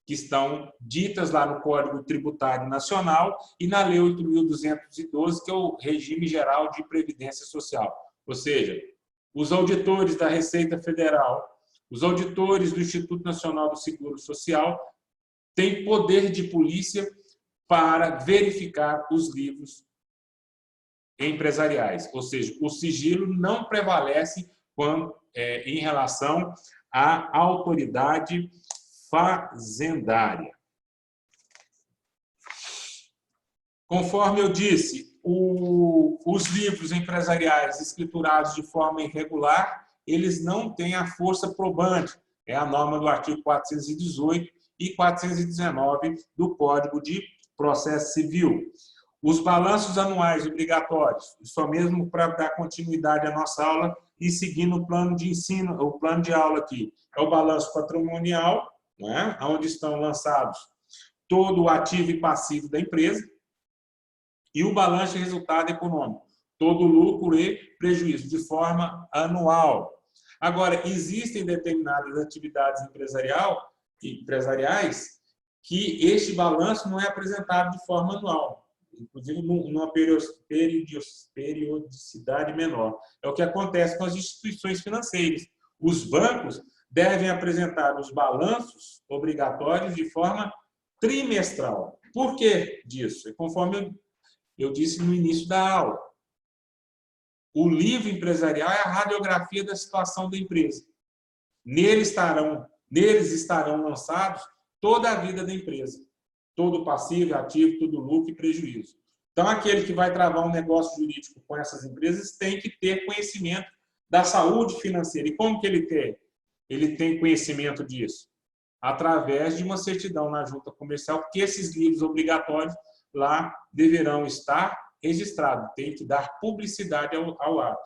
que estão ditas lá no Código Tributário Nacional e na Lei 8.212, que é o Regime Geral de Previdência Social. Ou seja, os auditores da Receita Federal, os auditores do Instituto Nacional do Seguro Social têm poder de polícia para verificar os livros empresariais. Ou seja, o sigilo não prevalece em relação à autoridade fazendária. Conforme eu disse, os livros empresariais escriturados de forma irregular, eles não têm a força probante. É a norma do artigo 418 e 419 do Código de Processo Civil. Os balanços anuais obrigatórios, só mesmo para dar continuidade à nossa aula e seguindo o plano de ensino, o plano de aula aqui, é o balanço patrimonial, né, onde estão lançados todo o ativo e passivo da empresa, e o balanço de resultado econômico, todo lucro e prejuízo, de forma anual. Agora, existem determinadas atividades empresariais que este balanço não é apresentado de forma anual, inclusive numa periodicidade menor. É o que acontece com as instituições financeiras. Os bancos devem apresentar os balanços obrigatórios de forma trimestral. Por que disso? Conforme eu disse no início da aula, o livro empresarial é a radiografia da situação da empresa. Neles estarão lançados toda a vida da empresa. Todo passivo, ativo, todo lucro e prejuízo. Então, aquele que vai travar um negócio jurídico com essas empresas tem que ter conhecimento da saúde financeira. E como que ele tem? Ele tem conhecimento disso? Através de uma certidão na junta comercial, porque esses livros obrigatórios lá deverão estar registrados. Tem que dar publicidade ao ato.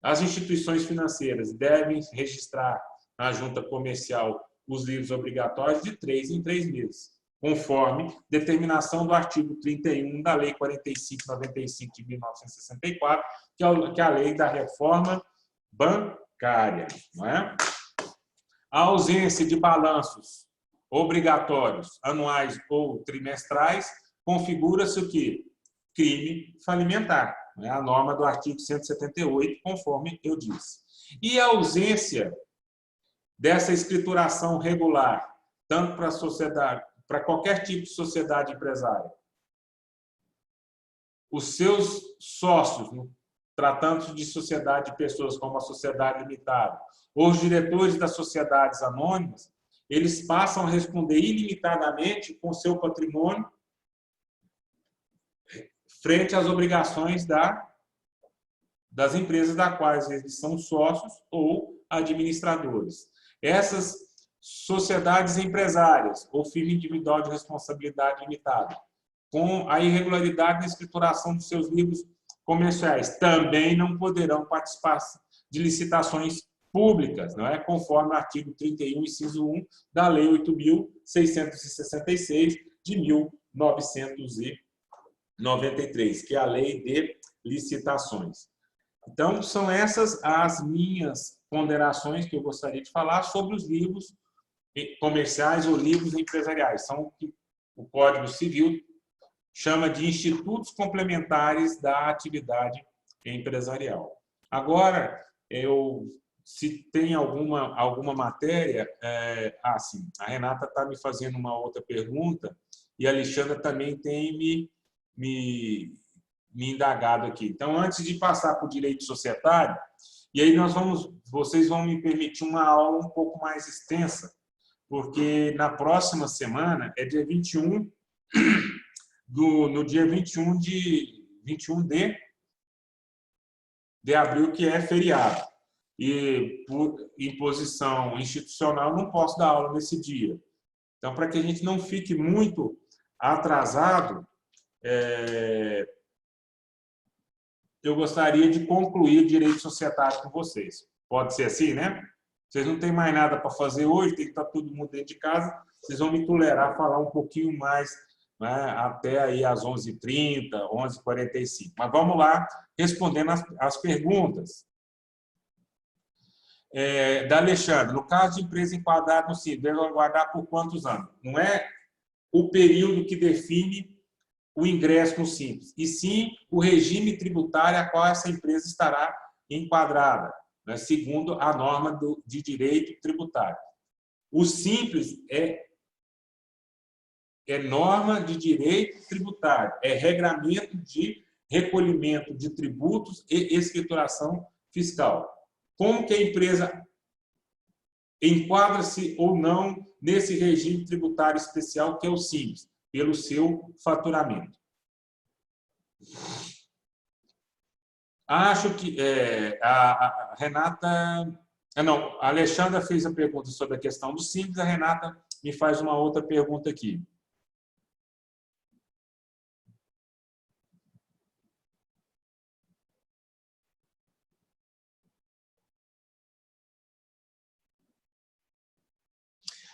As instituições financeiras devem registrar na junta comercial os livros obrigatórios de 3 em 3 meses, conforme determinação do artigo 31 da Lei 4595 de 1964, que é a lei da reforma bancária. Não é? A ausência de balanços obrigatórios, anuais ou trimestrais, configura-se o quê? Crime falimentar. É a norma do artigo 178, conforme eu disse. E a ausência dessa escrituração regular, tanto para a sociedade, para qualquer tipo de sociedade empresária. Os seus sócios, tratando de sociedade de pessoas como a sociedade limitada, ou os diretores das sociedades anônimas, eles passam a responder ilimitadamente com seu patrimônio frente às obrigações das empresas das quais eles são sócios ou administradores. Essas sociedades empresárias ou filho individual de responsabilidade limitada, com a irregularidade na escrituração dos seus livros comerciais, também não poderão participar de licitações públicas, não é? Conforme o artigo 31, inciso 1 da Lei 8.666 de 1993, que é a Lei de Licitações. Então, são essas as minhas ponderações que eu gostaria de falar sobre os livros comerciais ou livros empresariais. São o que o Código Civil chama de institutos complementares da atividade empresarial. Agora, se tem alguma matéria... sim, a Renata está me fazendo uma outra pergunta e a Alexandra também tem me indagado aqui. Então, antes de passar para o direito societário, e aí vocês vão me permitir uma aula um pouco mais extensa, porque na próxima semana, é dia 21, no dia 21 de abril, que é feriado. E, por imposição institucional, não posso dar aula nesse dia. Então, para que a gente não fique muito atrasado, eu gostaria de concluir o direito societário com vocês. Pode ser assim, né? Vocês não têm mais nada para fazer hoje, tem que estar todo mundo dentro de casa. Vocês vão me tolerar falar um pouquinho mais, né, até aí às 11h30, 11h45. Mas vamos lá, respondendo as perguntas. Da Alexandre, no caso de empresa enquadrada no Simples, deve aguardar por quantos anos? Não é o período que define o ingresso no Simples, e sim o regime tributário a qual essa empresa estará enquadrada, né, segundo a norma de direito tributário. O Simples é norma de direito tributário, é regramento de recolhimento de tributos e escrituração fiscal. Como que a empresa enquadra-se ou não nesse regime tributário especial que é o Simples? Pelo seu faturamento. Acho que a Renata... Não, a Alexandra fez a pergunta sobre a questão do Simples, a Renata me faz uma outra pergunta aqui.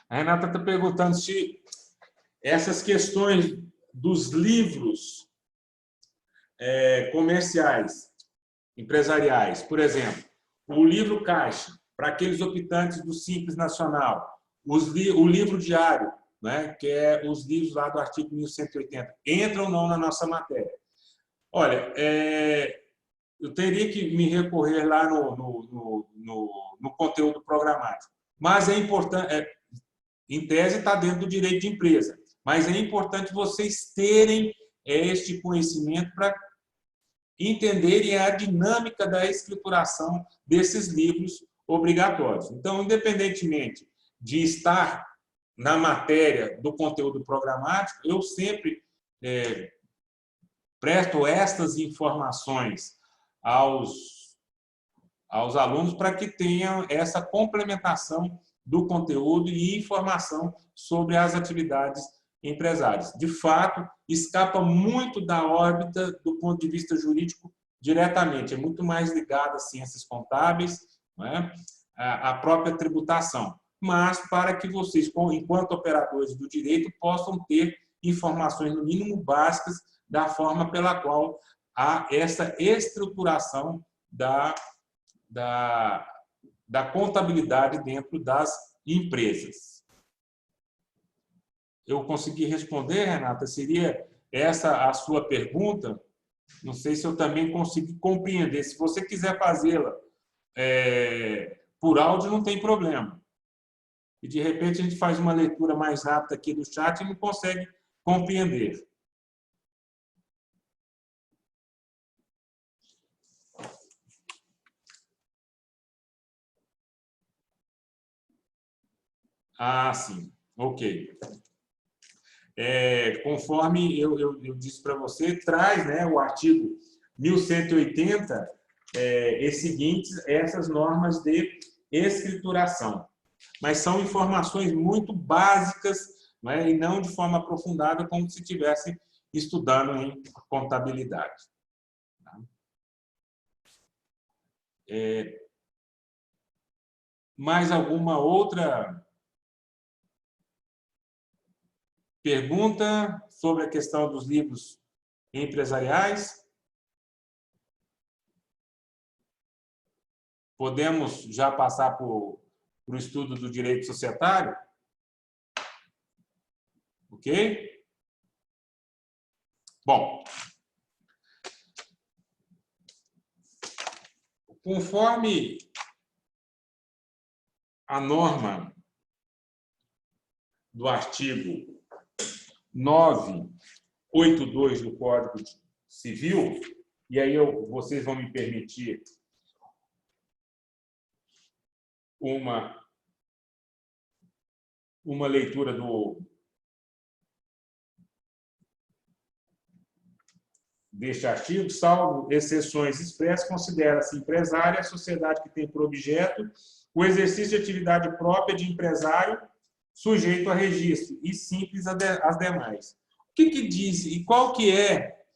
A Renata está perguntando se essas questões dos livros comerciais, empresariais, por exemplo, o livro caixa, para aqueles optantes do Simples Nacional, o livro diário, né, que é os livros lá do artigo 1180, entram ou não na nossa matéria? Olha, eu teria que me recorrer lá no conteúdo programático, mas é importante, em tese está dentro do direito de empresa, mas é importante vocês terem este conhecimento para entenderem a dinâmica da escrituração desses livros obrigatórios. Então, independentemente de estar na matéria do conteúdo programático, eu sempre presto estas informações aos alunos para que tenham essa complementação do conteúdo e informação sobre as atividades empresárias. De fato, escapa muito da órbita do ponto de vista jurídico diretamente, é muito mais ligado às ciências contábeis, não é? À própria tributação, mas para que vocês, enquanto operadores do direito, possam ter informações, no mínimo, básicas da forma pela qual há essa estruturação da contabilidade dentro das empresas. Eu consegui responder, Renata? Seria essa a sua pergunta? Não sei se eu também consegui compreender. Se você quiser fazê-la por áudio, não tem problema. E, de repente, a gente faz uma leitura mais rápida aqui do chat e não consegue compreender. Sim. Ok. Conforme eu disse para você, traz, né, o artigo 1180 e seguintes, essas normas de escrituração. Mas são informações muito básicas, né, e não de forma aprofundada, como se estivesse estudando em contabilidade. Mais alguma outra pergunta sobre a questão dos livros empresariais? Podemos já passar para o estudo do direito societário? Ok? Bom, conforme a norma do artigo 982 do Código Civil, e aí vocês vão me permitir uma leitura deste artigo, salvo exceções expressas, considera-se empresária a sociedade que tem por objeto o exercício de atividade própria de empresário sujeito a registro e simples às demais. O que diz e qual que é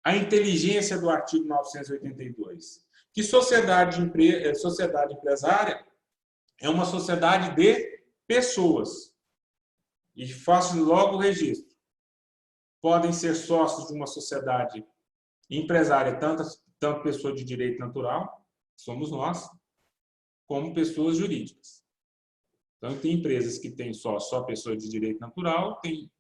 a inteligência do artigo 982? Que sociedade empresária é uma sociedade de pessoas. E faço logo o registro. Podem ser sócios de uma sociedade empresária, tanto pessoa de direito natural, somos nós, como pessoas jurídicas. Então, tem empresas que têm só pessoa de direito natural, tem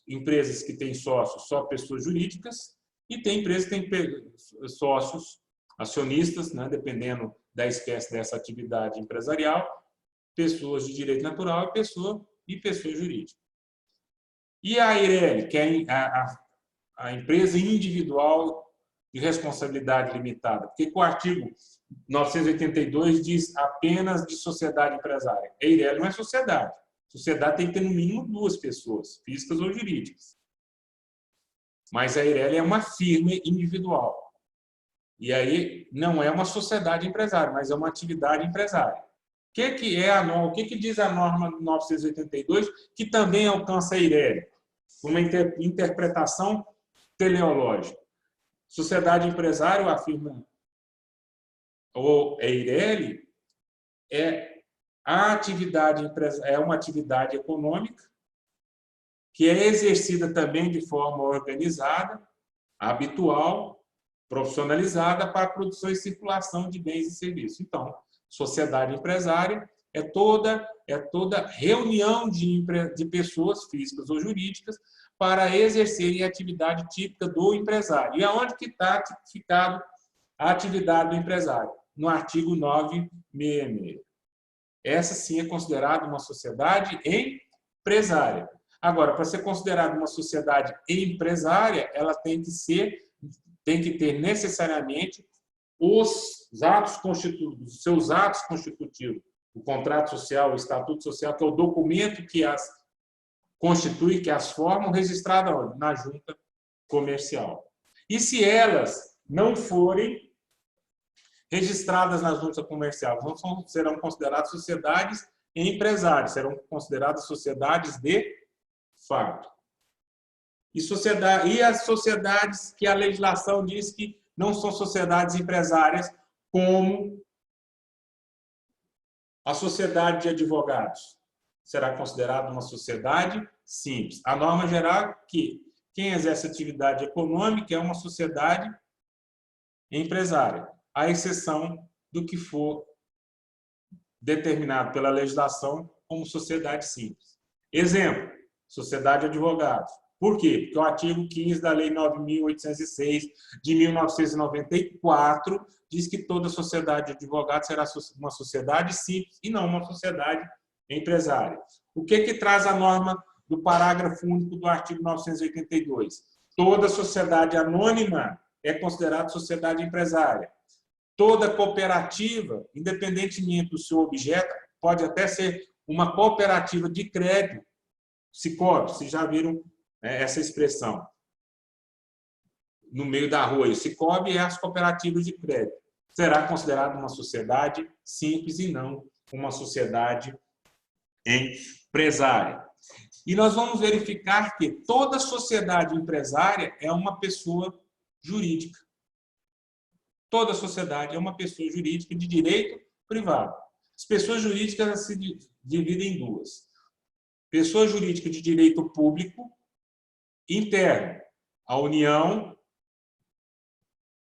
empresas que têm sócios só pessoas jurídicas, e tem empresas que têm sócios acionistas, né, dependendo da espécie dessa atividade empresarial, pessoas de direito natural e pessoa jurídica. E a EIRELI, que é a empresa individual de responsabilidade limitada? Porque o artigo 982 diz apenas de sociedade empresária. A EIRELI não é sociedade. Sociedade tem que ter no mínimo 2 pessoas, físicas ou jurídicas. Mas a EIRELI é uma firma individual. E aí não é uma sociedade empresária, mas é uma atividade empresária. O que é a norma? O que diz a norma 982, que também alcança a EIRELI? Uma interpretação teleológica. Sociedade empresária, afirma ou EIRELI, é uma atividade econômica que é exercida também de forma organizada, habitual, profissionalizada para a produção e circulação de bens e serviços. Então, sociedade empresária é toda reunião de pessoas físicas ou jurídicas para exercerem a atividade típica do empresário. E aonde que está tipificado a atividade do empresário? No artigo 966. Essa sim é considerada uma sociedade empresária. Agora, para ser considerada uma sociedade empresária, ela tem que ter necessariamente os seus atos constitutivos, o contrato social, o estatuto social, que é o documento que as constitui, que as formam, registrada na junta comercial. E se elas não forem registradas na junta comercial, não serão consideradas sociedades empresárias, serão consideradas sociedades de fato. E as sociedades que a legislação diz que não são sociedades empresárias, como a sociedade de advogados, será considerada uma sociedade simples. A norma geral é que quem exerce atividade econômica é uma sociedade empresária, à exceção do que for determinado pela legislação como sociedade simples. Exemplo, sociedade de advogados. Por quê? Porque o artigo 15 da Lei 9.806 de 1994 diz que toda sociedade de advogados será uma sociedade simples e não uma sociedade empresária. O que traz a norma do parágrafo único do artigo 982? Toda sociedade anônima é considerada sociedade empresária. Toda cooperativa, independentemente do seu objeto, pode até ser uma cooperativa de crédito, Sicoob, vocês já viram essa expressão no meio da rua. O Sicoob é as cooperativas de crédito. Será considerada uma sociedade simples e não uma sociedade empresária. E nós vamos verificar que toda sociedade empresária é uma pessoa jurídica. Toda sociedade é uma pessoa jurídica de direito privado. As pessoas jurídicas se dividem em duas. Pessoa jurídica de direito público interno, a União,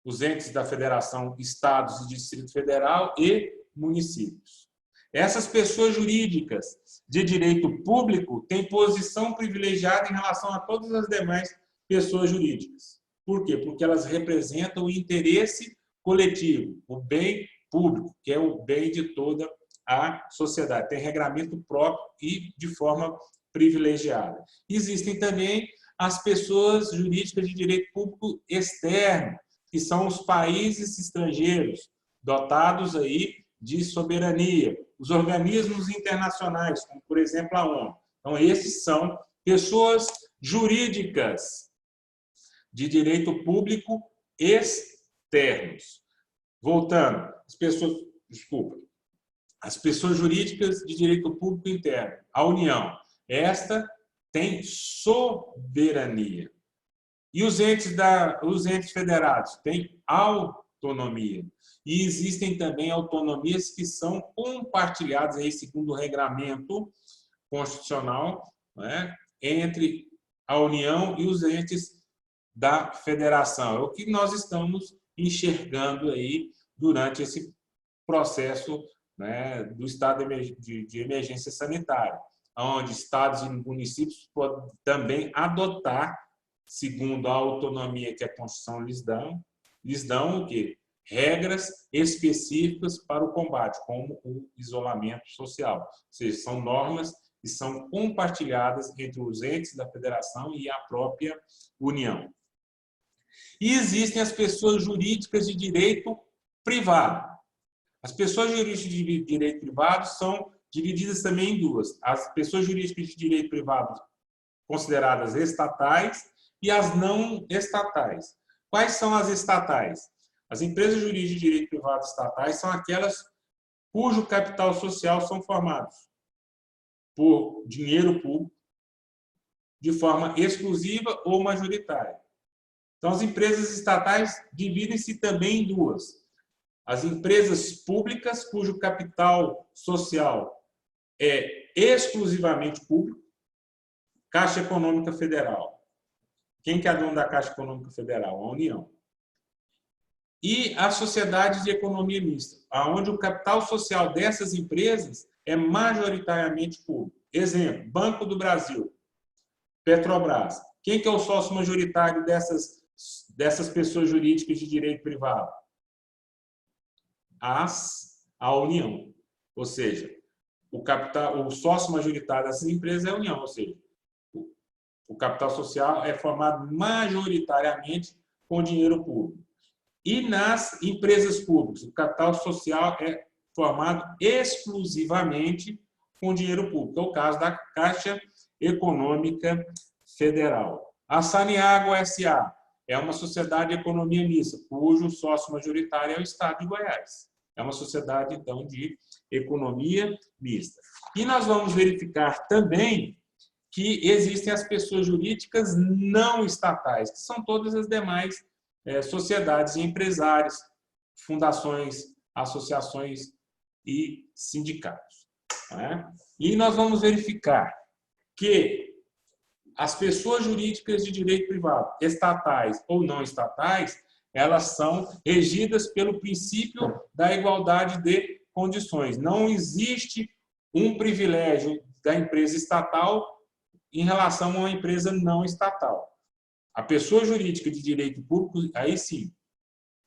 os entes da Federação, Estados e Distrito Federal e municípios. Essas pessoas jurídicas de direito público têm posição privilegiada em relação a todas as demais pessoas jurídicas. Por quê? Porque elas representam o interesse coletivo, o bem público, que é o bem de toda a sociedade. Tem regramento próprio e de forma privilegiada. Existem também as pessoas jurídicas de direito público externo, que são os países estrangeiros, dotados aí de soberania, os organismos internacionais, como, por exemplo, a ONU. Então, esses são pessoas jurídicas de direito público externos. Voltando, as pessoas jurídicas de direito público interno, a União, esta tem soberania. E os entes federados têm autonomia. E existem também autonomias que são compartilhadas, aí, segundo o regramento constitucional, né, entre a União e os entes da federação. É o que nós estamos enxergando aí durante esse processo, né, do estado de emergência sanitária, onde estados e municípios podem também adotar, segundo a autonomia que a Constituição lhes dão o quê? Regras específicas para o combate, como o isolamento social. Ou seja, são normas que são compartilhadas entre os entes da federação e a própria União. E existem as pessoas jurídicas de direito privado. As pessoas jurídicas de direito privado são divididas também em duas. As pessoas jurídicas de direito privado consideradas estatais e as não estatais. Quais são as estatais? As empresas jurídicas de direito privado estatais são aquelas cujo capital social são formados por dinheiro público, de forma exclusiva ou majoritária. Então, as empresas estatais dividem-se também em duas. As empresas públicas, cujo capital social é exclusivamente público, Caixa Econômica Federal. Quem que é dono da Caixa Econômica Federal? A União. E as sociedades de economia mista, onde o capital social dessas empresas é majoritariamente público. Exemplo, Banco do Brasil, Petrobras. Quem que é o sócio majoritário dessas pessoas jurídicas de direito privado? A União. Ou seja, o sócio majoritário dessas empresas é a União. Ou seja, o capital social é formado majoritariamente com dinheiro público. E nas empresas públicas, o capital social é formado exclusivamente com dinheiro público. É o caso da Caixa Econômica Federal. A Saneago S.A. é uma sociedade de economia mista, cujo sócio majoritário é o Estado de Goiás. É uma sociedade, então, de economia mista. E nós vamos verificar também que existem as pessoas jurídicas não estatais, que são todas as demais sociedades e empresários, fundações, associações e sindicatos. Né? E nós vamos verificar que as pessoas jurídicas de direito privado, estatais ou não estatais, elas são regidas pelo princípio da igualdade de condições. Não existe um privilégio da empresa estatal em relação a uma empresa não estatal. A pessoa jurídica de direito público, aí sim,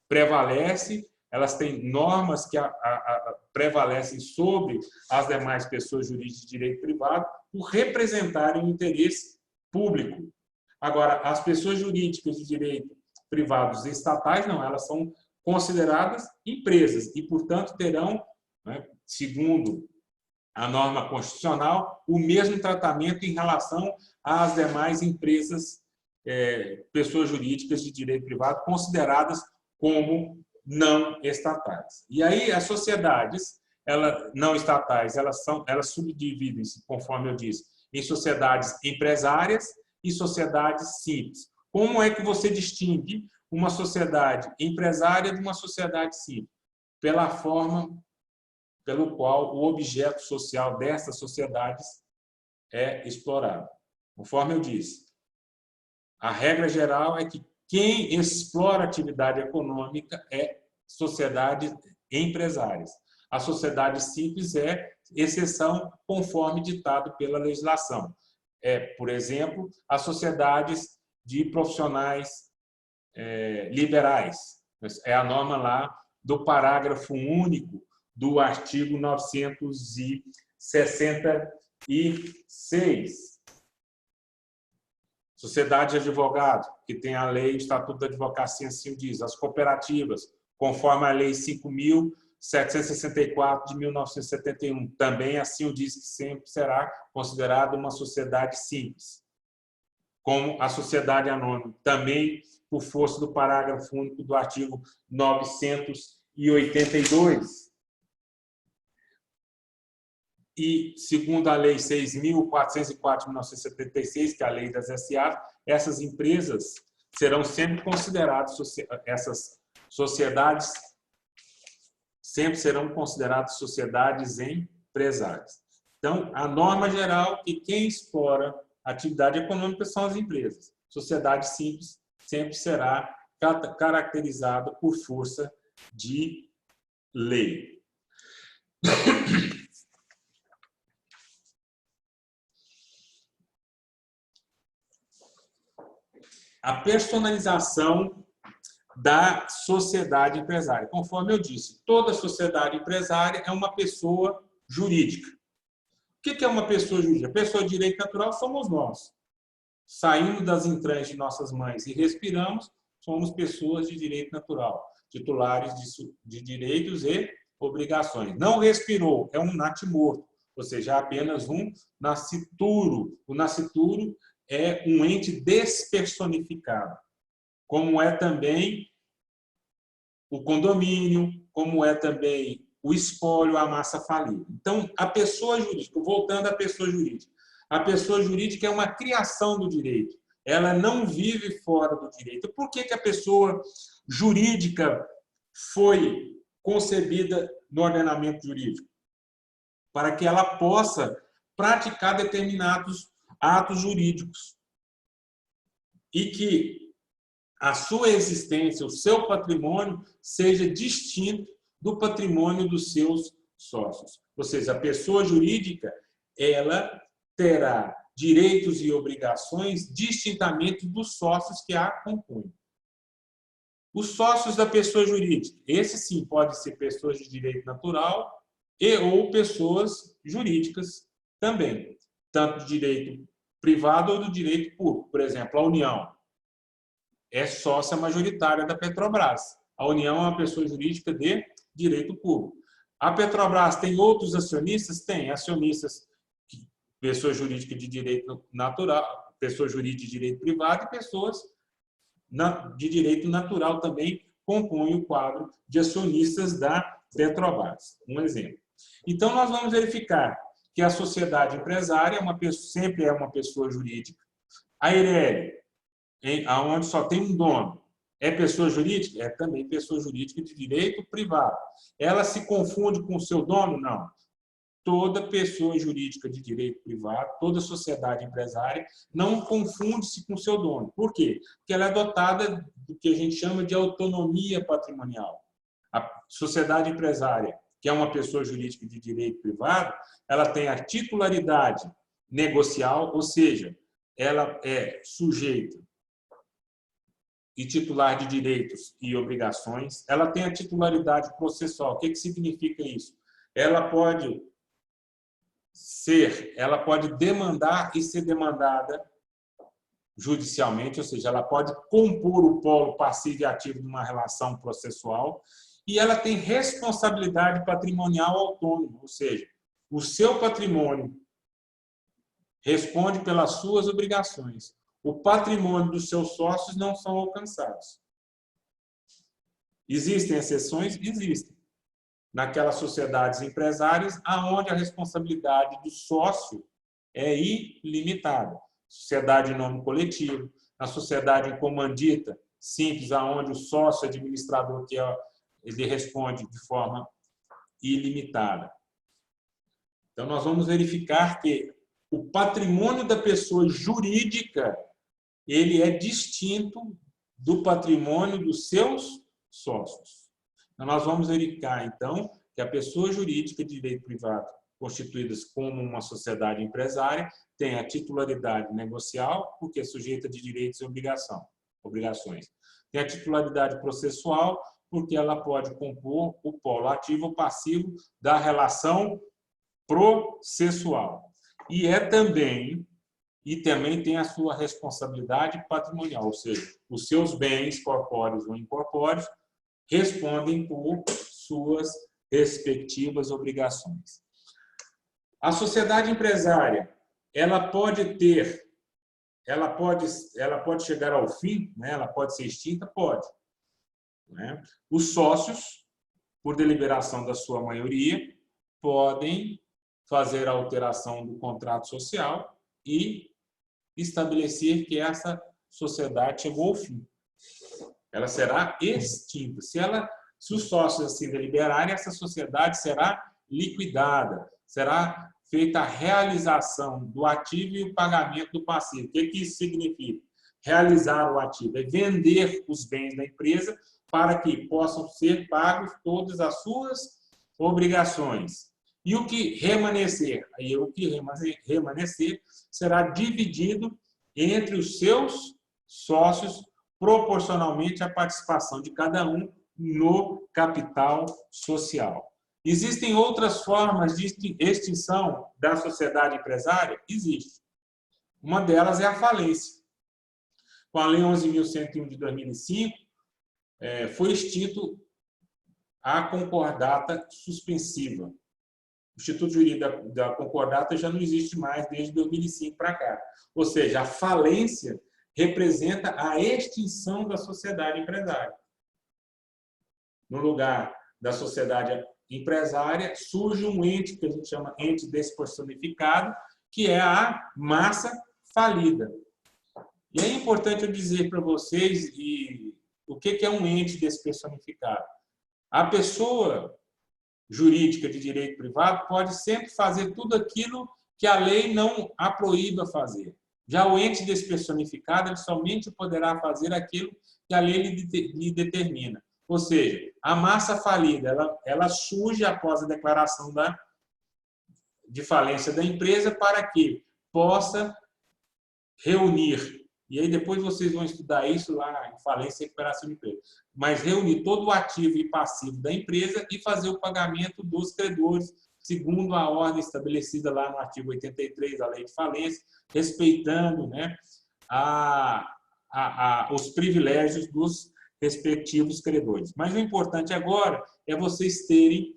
prevalece, elas têm normas que prevalecem sobre as demais pessoas jurídicas de direito privado por representarem o interesse público. Agora, as pessoas jurídicas de direito privados estatais, não, elas são consideradas empresas e, portanto, terão, né, segundo a norma constitucional, o mesmo tratamento em relação às demais empresas, pessoas jurídicas de direito privado consideradas como não estatais. E aí as sociedades não estatais, elas subdividem-se, conforme eu disse, em sociedades empresárias e sociedades simples. Como é que você distingue uma sociedade empresária de uma sociedade simples? Pela forma pelo qual o objeto social dessas sociedades é explorado. Conforme eu disse, a regra geral é que quem explora a atividade econômica é sociedades empresárias. A sociedade simples é exceção conforme ditado pela legislação. Por exemplo, as sociedades de profissionais liberais. É a norma lá do parágrafo único do artigo 966. Sociedade de advogado, que tem a lei, o Estatuto da Advocacia assim diz. As cooperativas, conforme a Lei 5.764 de 1971, também assim o diz, que sempre será considerada uma sociedade simples. Como a sociedade anônima, também por força do parágrafo único do artigo 982. E, segundo a Lei 6.404 de 1976, que é a Lei das SA, essas empresas serão sempre consideradas, essas sociedades sempre serão consideradas sociedades empresárias. Então, a norma geral é que quem explora a atividade econômica são as empresas. Sociedade simples sempre será caracterizada por força de lei. A personalização da sociedade empresária. Conforme eu disse, toda sociedade empresária é uma pessoa jurídica. O que é uma pessoa jurídica? Pessoa de direito natural somos nós. Saindo das entranhas de nossas mães e respiramos, somos pessoas de direito natural, titulares de direitos e obrigações. Não respirou, é um natimorto, ou seja, é apenas um nascituro. O nascituro é um ente despersonificado, como é também o condomínio, como é também o espólio, a massa falida. Então, a pessoa jurídica, voltando à pessoa jurídica, a pessoa jurídica é uma criação do direito, ela não vive fora do direito. Por que a pessoa jurídica foi concebida no ordenamento jurídico? Para que ela possa praticar determinados atos jurídicos e que a sua existência, o seu patrimônio, seja distinto do patrimônio dos seus sócios. Ou seja, a pessoa jurídica, ela terá direitos e obrigações distintamente dos sócios que a compõem. Os sócios da pessoa jurídica, esses sim podem ser pessoas de direito natural e ou pessoas jurídicas também, tanto do direito privado ou do direito público. Por exemplo, a União é sócia majoritária da Petrobras. A União é uma pessoa jurídica de direito público. A Petrobras tem outros acionistas? Tem acionistas, pessoa jurídica de direito natural, pessoa jurídica de direito privado e pessoas de direito natural também compõem o quadro de acionistas da Petrobras. Um exemplo. Então, nós vamos verificar que a sociedade empresária sempre é uma pessoa jurídica. A Eireli, onde só tem um dono, é pessoa jurídica? É também pessoa jurídica de direito privado. Ela se confunde com o seu dono? Não. Toda pessoa jurídica de direito privado, toda sociedade empresária, não confunde-se com o seu dono. Por quê? Porque ela é dotada do que a gente chama de autonomia patrimonial. A sociedade empresária, que é uma pessoa jurídica de direito privado, ela tem a titularidade negocial, ou seja, ela é sujeita e titular de direitos e obrigações. Ela tem a titularidade processual. O que significa isso? Ela pode demandar e ser demandada judicialmente, ou seja, ela pode compor o polo passivo e ativo de uma relação processual, e ela tem responsabilidade patrimonial autônoma, ou seja, o seu patrimônio responde pelas suas obrigações. O patrimônio dos seus sócios não são alcançados. Existem exceções? Existem. Naquelas sociedades empresárias, aonde a responsabilidade do sócio é ilimitada. Sociedade em nome coletivo, na sociedade em comandita, simples, aonde o sócio administrador ele responde de forma ilimitada. Então, nós vamos verificar que o patrimônio da pessoa jurídica ele é distinto do patrimônio dos seus sócios. Então, nós vamos verificar, então, que a pessoa jurídica de direito privado, constituída como uma sociedade empresária, tem a titularidade negocial, porque é sujeita de direitos e obrigações. Tem a titularidade processual, porque ela pode compor o polo ativo ou passivo da relação processual. E também tem a sua responsabilidade patrimonial, ou seja, os seus bens corpóreos ou incorpóreos respondem por suas respectivas obrigações. A sociedade empresária, ela pode chegar ao fim, né? Ela pode ser extinta? Pode. Né? Os sócios, por deliberação da sua maioria, podem fazer a alteração do contrato social e estabelecer que essa sociedade chegou ao fim. Ela será extinta. Se os sócios assim deliberarem, essa sociedade será liquidada, será feita a realização do ativo e o pagamento do passivo. O que isso significa? Realizar o ativo é vender os bens da empresa para que possam ser pagos todas as suas obrigações. E o que remanescer? Aí o que remanescer será dividido entre os seus sócios proporcionalmente à participação de cada um no capital social. Existem outras formas de extinção da sociedade empresária? Existe. Uma delas é a falência. Com a Lei 11.101 de 2005, foi extinto a concordata suspensiva. O Instituto Jurídico da Concordata já não existe mais desde 2005 para cá. Ou seja, a falência representa a extinção da sociedade empresária. No lugar da sociedade empresária, surge um ente que a gente chama ente despersonificado, que é a massa falida. E é importante eu dizer para vocês o que é um ente despersonificado. A pessoa jurídica de direito privado pode sempre fazer tudo aquilo que a lei não a proíba fazer. Já o ente despersonificado ele somente poderá fazer aquilo que a lei lhe determina. Ou seja, a massa falida ela surge após a declaração de falência da empresa para que possa reunir. E aí depois vocês vão estudar isso lá em falência e recuperação de empresa. Mas reunir todo o ativo e passivo da empresa e fazer o pagamento dos credores, segundo a ordem estabelecida lá no artigo 83 da Lei de Falência, respeitando, né, os privilégios dos respectivos credores. Mas o importante agora é vocês terem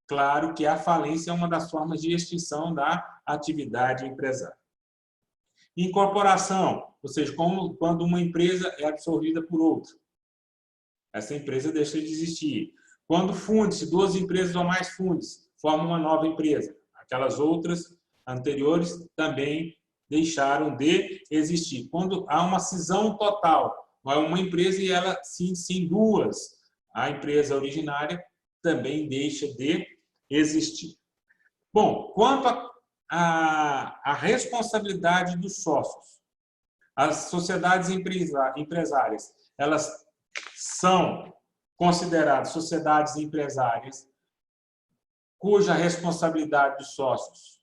claro que a falência é uma das formas de extinção da atividade empresária. Incorporação, ou seja, quando uma empresa é absorvida por outra. Essa empresa deixa de existir. Quando funde-se, duas empresas ou mais funde-se, formam uma nova empresa. Aquelas outras anteriores também deixaram de existir. Quando há uma cisão total, uma empresa e ela se duas, a empresa originária também deixa de existir. Bom, quanto a responsabilidade dos sócios. As sociedades empresárias, elas são consideradas sociedades empresárias cuja responsabilidade dos sócios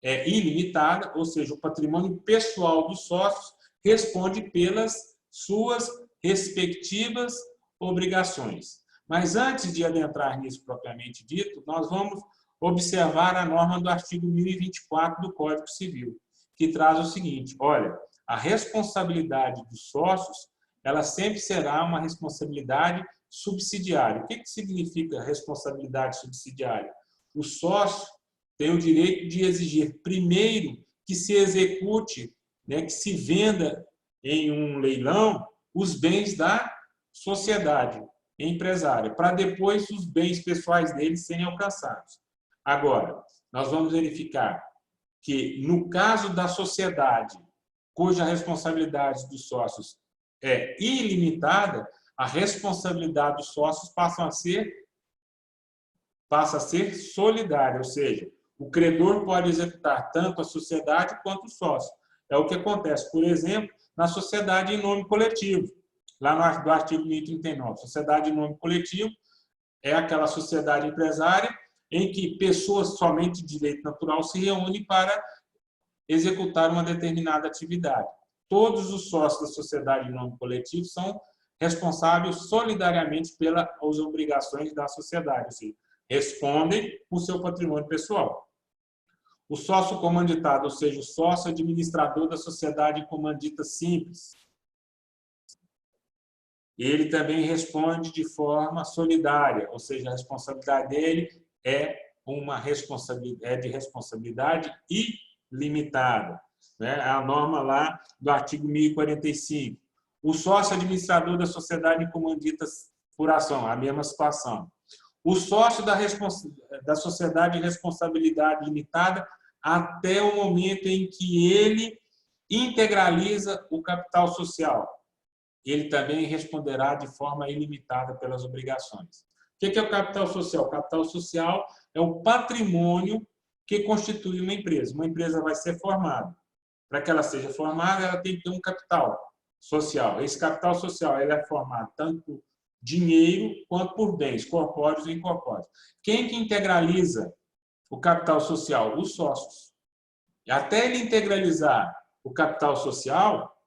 é ilimitada, ou seja, o patrimônio pessoal dos sócios responde pelas suas respectivas obrigações. Mas antes de adentrar nisso propriamente dito, nós vamos observar a norma do artigo 1024 do Código Civil, que traz o seguinte: olha, a responsabilidade dos sócios, ela sempre será uma responsabilidade subsidiária. O que significa responsabilidade subsidiária? O sócio tem o direito de exigir, primeiro, que se execute, né, que se venda em um leilão os bens da sociedade empresária, para depois os bens pessoais deles serem alcançados. Agora, nós vamos verificar que, no caso da sociedade, cuja responsabilidade dos sócios é ilimitada, a responsabilidade dos sócios passa a ser solidária, ou seja, o credor pode executar tanto a sociedade quanto o sócio. É o que acontece, por exemplo, na sociedade em nome coletivo, lá no artigo 1039. Sociedade em nome coletivo é aquela sociedade empresária em que pessoas somente de direito natural se reúnem para executar uma determinada atividade. Todos os sócios da sociedade em nome coletivo são responsáveis solidariamente pelas obrigações da sociedade, ou seja, respondem por seu patrimônio pessoal. O sócio comanditado, ou seja, o sócio administrador da sociedade comandita simples, ele também responde de forma solidária, ou seja, a responsabilidade dele é de responsabilidade ilimitada. Né? A norma lá do artigo 1045. O sócio administrador da sociedade comandita por ação, a mesma situação. O sócio da sociedade de responsabilidade limitada até o momento em que ele integraliza o capital social. Ele também responderá de forma ilimitada pelas obrigações. O que é o capital social? O capital social é o patrimônio que constitui uma empresa. Uma empresa vai ser formada. Para que ela seja formada, ela tem que ter um capital social. Esse capital social ele é formado tanto por dinheiro quanto por bens, corpóreos e incorpóreos. Quem que integraliza o capital social? Os sócios. E até ele integralizar o capital social,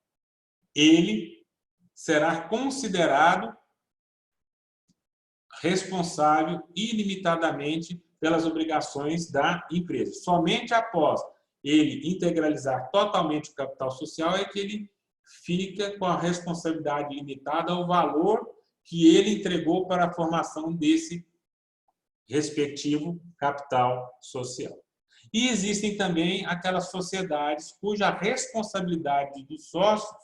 ele será considerado responsável ilimitadamente pelas obrigações da empresa. Somente após ele integralizar totalmente o capital social é que ele fica com a responsabilidade limitada ao valor que ele entregou para a formação desse respectivo capital social. E existem também aquelas sociedades cuja responsabilidade dos sócios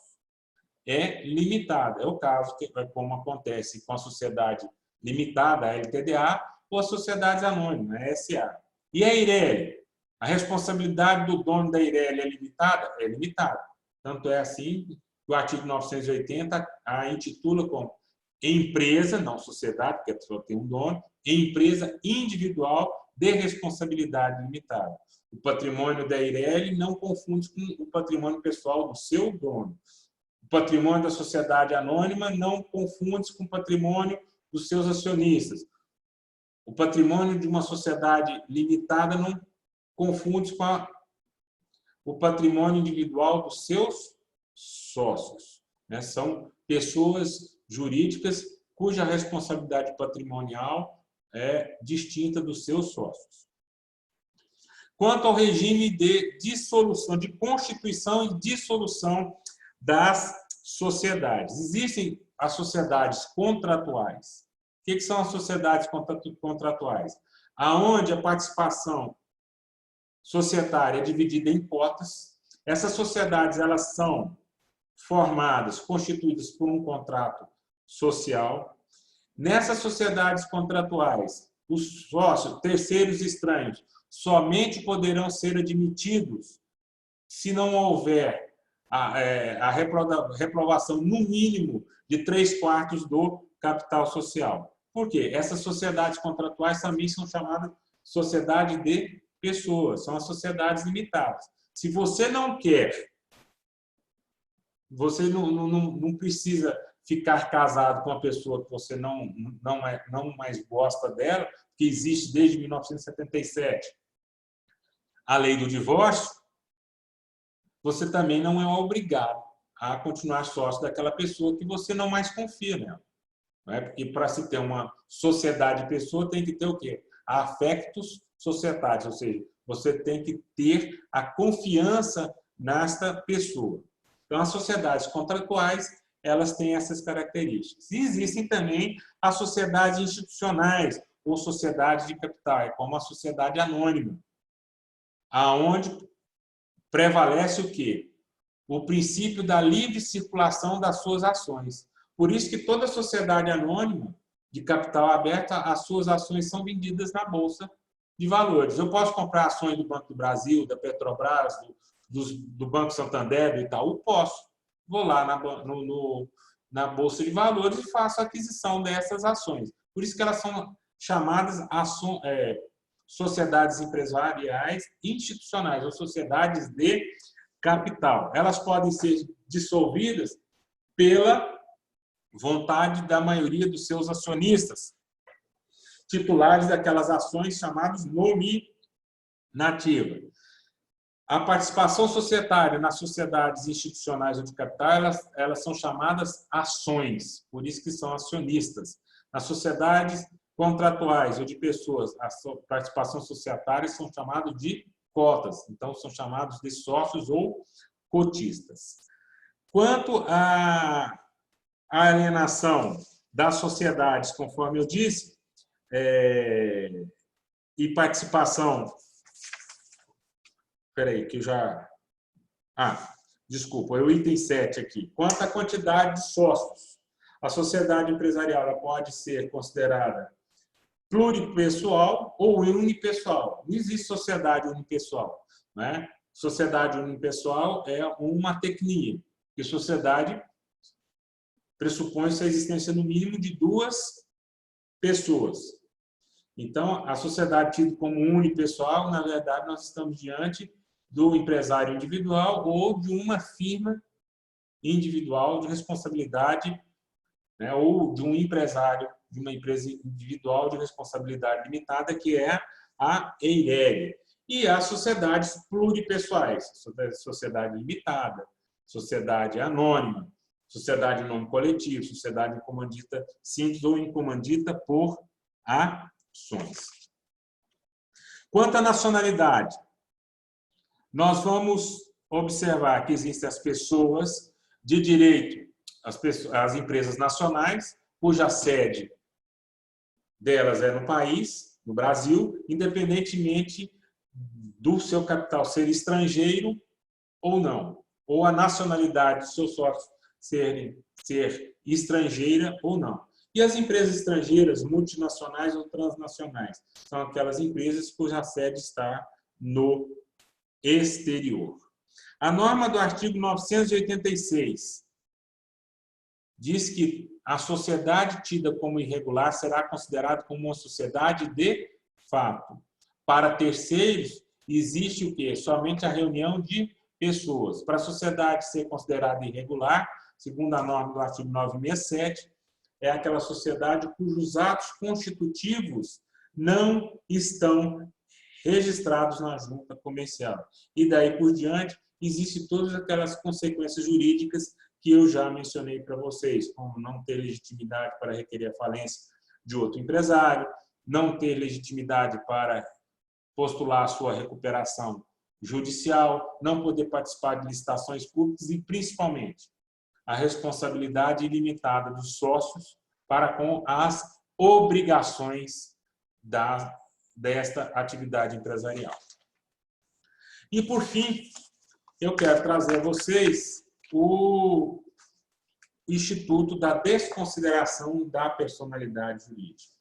é limitada. É o caso, como acontece com a sociedade limitada, a LTDA, ou as sociedades anônimas, a SA. E a Eireli? A responsabilidade do dono da Eireli é limitada? É limitada. Tanto é assim que o artigo 980 a intitula como empresa, não sociedade, porque a pessoa tem um dono, empresa individual de responsabilidade limitada. O patrimônio da Eireli não confunde com o patrimônio pessoal do seu dono. O patrimônio da sociedade anônima não confunde com o patrimônio dos seus acionistas. O patrimônio de uma sociedade limitada não confunde com o patrimônio individual dos seus sócios. Né? São pessoas jurídicas cuja responsabilidade patrimonial é distinta dos seus sócios. Quanto ao regime de dissolução, de constituição e dissolução das sociedades. Existem as sociedades contratuais. O que são as sociedades contratuais? Aonde a participação societária é dividida em cotas. Essas sociedades elas são formadas, constituídas por um contrato social. Nessas sociedades contratuais, os sócios, terceiros estranhos, somente poderão ser admitidos se não houver a reprovação, no mínimo, de 3/4 do capital social. Por quê? Essas sociedades contratuais também são chamadas sociedade de pessoas, são as sociedades limitadas. Se você não quer, você não precisa ficar casado com uma pessoa que você não mais gosta dela, que existe desde 1977, a lei do divórcio, você também não é obrigado a continuar sócio daquela pessoa que você não mais confia nela. Não é? Porque para se ter uma sociedade de pessoa tem que ter o quê? Afectos societários, ou seja, você tem que ter a confiança nesta pessoa. Então, as sociedades contratuais, elas têm essas características. E existem também as sociedades institucionais ou sociedades de capital, como a sociedade anônima, aonde prevalece o quê? O princípio da livre circulação das suas ações. Por isso que toda sociedade anônima de capital aberto, as suas ações são vendidas na Bolsa de Valores. Eu posso comprar ações do Banco do Brasil, da Petrobras, do Banco Santander, do Itaú? Posso. vou lá na Bolsa de Valores e faço a aquisição dessas ações. Por isso que elas são chamadas sociedades empresariais institucionais ou sociedades de capital. Elas podem ser dissolvidas pela vontade da maioria dos seus acionistas, titulares daquelas ações chamadas nominativas. A participação societária nas sociedades institucionais ou de capital, elas são chamadas ações, por isso que são acionistas. Nas sociedades contratuais ou de pessoas, a participação societária são chamados de cotas, então são chamados de sócios ou cotistas. Quanto à alienação das sociedades, conforme eu disse, e participação... Espera aí, que eu já... desculpa, é o item 7 aqui. Quanto à quantidade de sócios, a sociedade empresarial ela pode ser considerada pluripessoal ou unipessoal. Não existe sociedade unipessoal, né? Sociedade unipessoal é uma tecnia, e sociedade pressupõe-se a existência no mínimo de 2 pessoas. Então, a sociedade tida como unipessoal, na verdade, nós estamos diante do empresário individual ou de uma firma individual de responsabilidade, né, ou de um empresário, de uma empresa individual de responsabilidade limitada, que é a EIRELI. E as sociedades pluripessoais, sociedade limitada, sociedade anônima, sociedade em nome coletivo, sociedade em comandita simples ou em comandita por ações. Quanto à nacionalidade, nós vamos observar que existem as pessoas de direito, as empresas nacionais, cuja sede delas é no país, no Brasil, independentemente do seu capital ser estrangeiro ou não, ou a nacionalidade do seu sócio ser estrangeira ou não. E as empresas estrangeiras, multinacionais ou transnacionais, são aquelas empresas cuja sede está no exterior. A norma do artigo 986 diz que a sociedade tida como irregular será considerada como uma sociedade de fato. Para terceiros, existe o quê? Somente a reunião de pessoas. Para a sociedade ser considerada irregular, segundo a norma do artigo 967, é aquela sociedade cujos atos constitutivos não estão registrados na junta comercial. E daí por diante, existem todas aquelas consequências jurídicas que eu já mencionei para vocês, como não ter legitimidade para requerer a falência de outro empresário, não ter legitimidade para postular a sua recuperação judicial, não poder participar de licitações públicas e, principalmente, a responsabilidade ilimitada dos sócios para com as obrigações desta atividade empresarial. E, por fim, eu quero trazer a vocês o Instituto da Desconsideração da Personalidade Jurídica.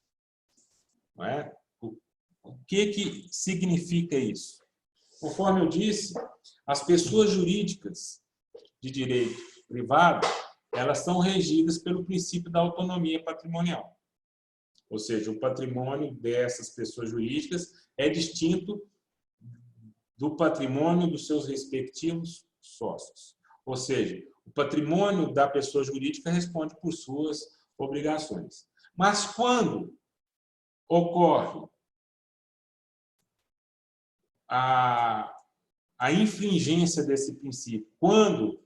Não é? O que significa isso? Conforme eu disse, as pessoas jurídicas de direito privado, elas são regidas pelo princípio da autonomia patrimonial. Ou seja, o patrimônio dessas pessoas jurídicas é distinto do patrimônio dos seus respectivos sócios. Ou seja, o patrimônio da pessoa jurídica responde por suas obrigações. Mas quando ocorre a infringência desse princípio, quando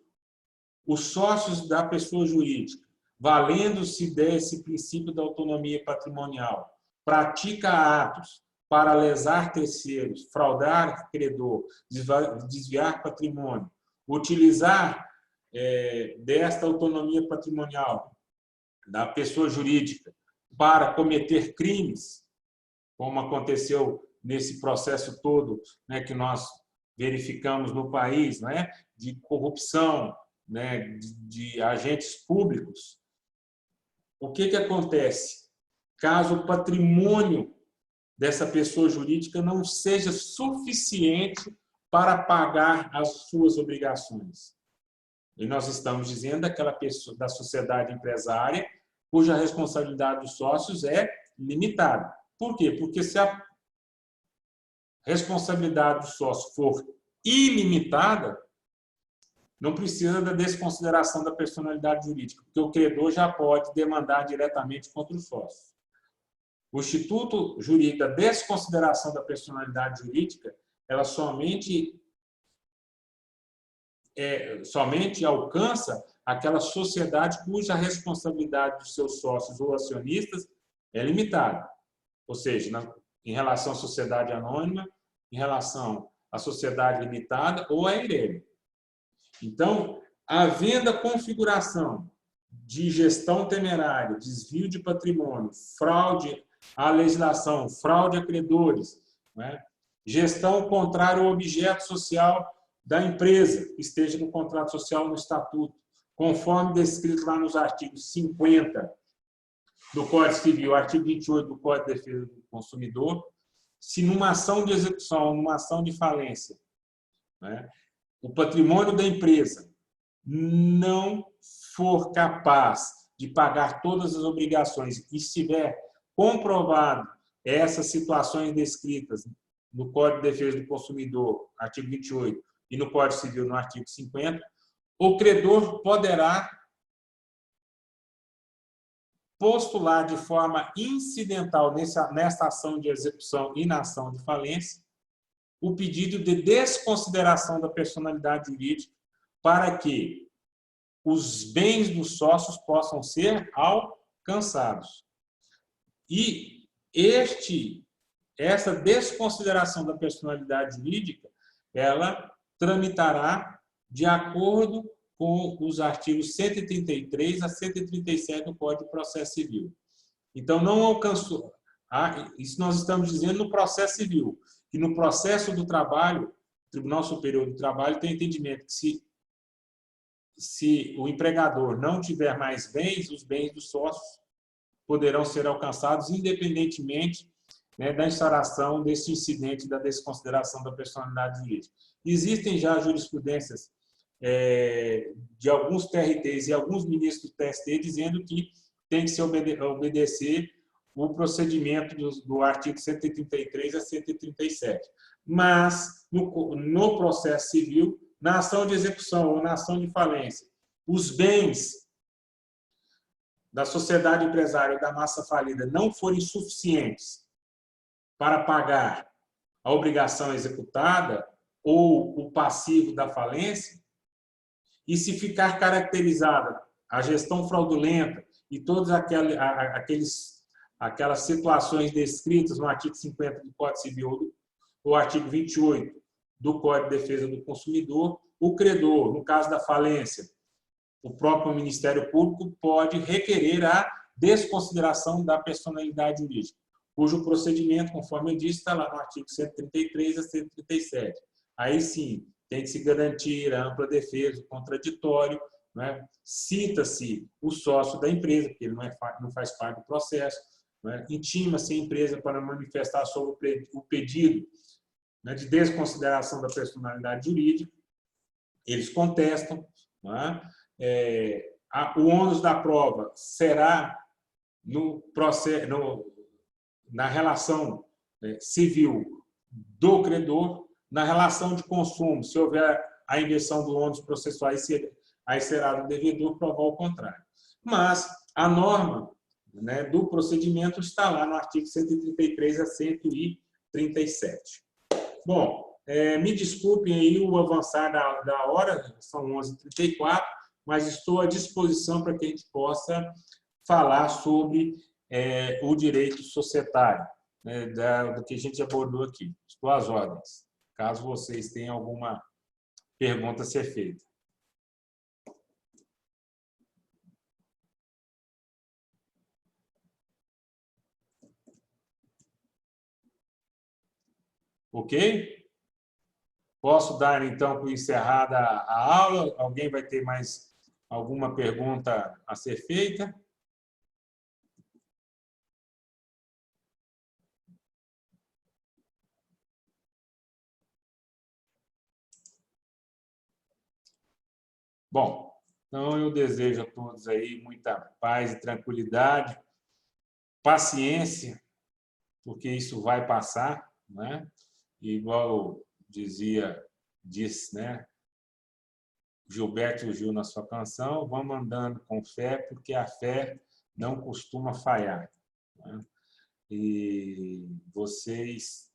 os sócios da pessoa jurídica, valendo-se desse princípio da autonomia patrimonial, pratica atos para lesar terceiros, fraudar credor, desviar patrimônio, utilizar desta autonomia patrimonial da pessoa jurídica para cometer crimes, como aconteceu nesse processo todo, né, que nós verificamos no país, né, de corrupção, né, de agentes públicos. O que acontece? Caso o patrimônio dessa pessoa jurídica não seja suficiente para pagar as suas obrigações. E nós estamos dizendo daquela pessoa, da sociedade empresária, cuja responsabilidade dos sócios é limitada. Por quê? Porque se a responsabilidade do sócio for ilimitada, não precisa da desconsideração da personalidade jurídica, porque o credor já pode demandar diretamente contra o sócio. O Instituto Jurídico da desconsideração da personalidade jurídica, ela somente alcança aquela sociedade cuja responsabilidade dos seus sócios ou acionistas é limitada. Ou seja, em relação à sociedade anônima, em relação à sociedade limitada ou à EIRELI. Então, havendo a configuração de gestão temerária, desvio de patrimônio, fraude à legislação, fraude a credores, né? Gestão contrária ao objeto social da empresa, que esteja no contrato social ou no estatuto, conforme descrito lá nos artigos 50 do Código Civil, artigo 28 do Código de Defesa do Consumidor, se numa ação de execução, numa ação de falência, né, o patrimônio da empresa não for capaz de pagar todas as obrigações e estiver comprovado essas situações descritas no Código de Defesa do Consumidor, artigo 28, e no Código Civil, no artigo 50, o credor poderá postular de forma incidental nessa ação de execução e na ação de falência o pedido de desconsideração da personalidade jurídica para que os bens dos sócios possam ser alcançados. E essa desconsideração da personalidade jurídica, ela tramitará de acordo com os artigos 133 a 137 do Código de Processo Civil. Então, não alcançou. Isso nós estamos dizendo no processo civil. E no processo do trabalho, o Tribunal Superior do Trabalho tem entendimento que se o empregador não tiver mais bens, os bens dos sócios poderão ser alcançados independentemente, né, da instauração desse incidente da desconsideração da personalidade jurídica. Existem já jurisprudências de alguns TRTs e alguns ministros do TST dizendo que tem que se obedecer o procedimento do artigo 133 a 137. Mas, no processo civil, na ação de execução ou na ação de falência, os bens da sociedade empresária ou da massa falida não forem suficientes para pagar a obrigação executada ou o passivo da falência, e se ficar caracterizada a gestão fraudulenta e todas aquelas situações descritas no artigo 50 do Código Civil ou artigo 28 do Código de Defesa do Consumidor, o credor, no caso da falência, o próprio Ministério Público pode requerer a desconsideração da personalidade jurídica, cujo procedimento, conforme eu disse, está lá no artigo 133 a 137. Aí sim, tem que se garantir a ampla defesa, o contraditório, né? Cita-se o sócio da empresa, porque ele não faz parte do processo, né? Intima-se a empresa para manifestar sobre o pedido, né, de desconsideração da personalidade jurídica, eles contestam, né? O ônus da prova será no processo, na relação civil do credor. Na relação de consumo, se houver a inversão do ônus processual, aí será do devedor provar o contrário. Mas a norma, né, do procedimento está lá no artigo 133 a 137. Bom, me desculpem aí o avançar da hora, são 11h34, mas estou à disposição para que a gente possa falar sobre o direito societário, né, do que a gente abordou aqui. Estou às ordens, caso vocês tenham alguma pergunta a ser feita. Ok? Posso dar, então, por encerrada a aula? Alguém vai ter mais alguma pergunta a ser feita? Bom, Então, eu desejo a todos aí muita paz e tranquilidade, paciência, porque isso vai passar, né? Igual disse, né? Gilberto Gil na sua canção, vamos andando com fé, porque a fé não costuma falhar, né? E vocês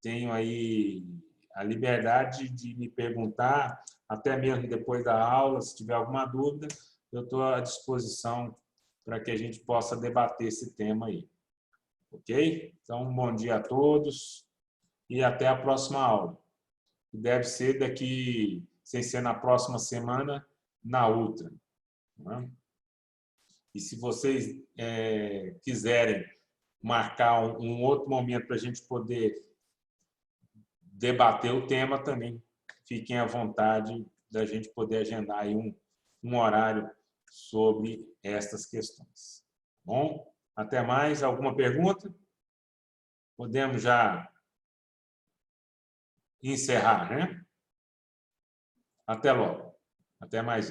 tenham aí a liberdade de me perguntar, até mesmo depois da aula, se tiver alguma dúvida, eu estou à disposição para que a gente possa debater esse tema aí. Ok? Então, um bom dia a todos e até a próxima aula. Deve ser daqui, sem ser na próxima semana, na outra. Né? E se vocês quiserem marcar um outro momento para a gente poder debater o tema também, fiquem à vontade da gente poder agendar aí um horário sobre estas questões. Bom, até mais. Alguma pergunta? Podemos já encerrar, né? Até logo. Até mais.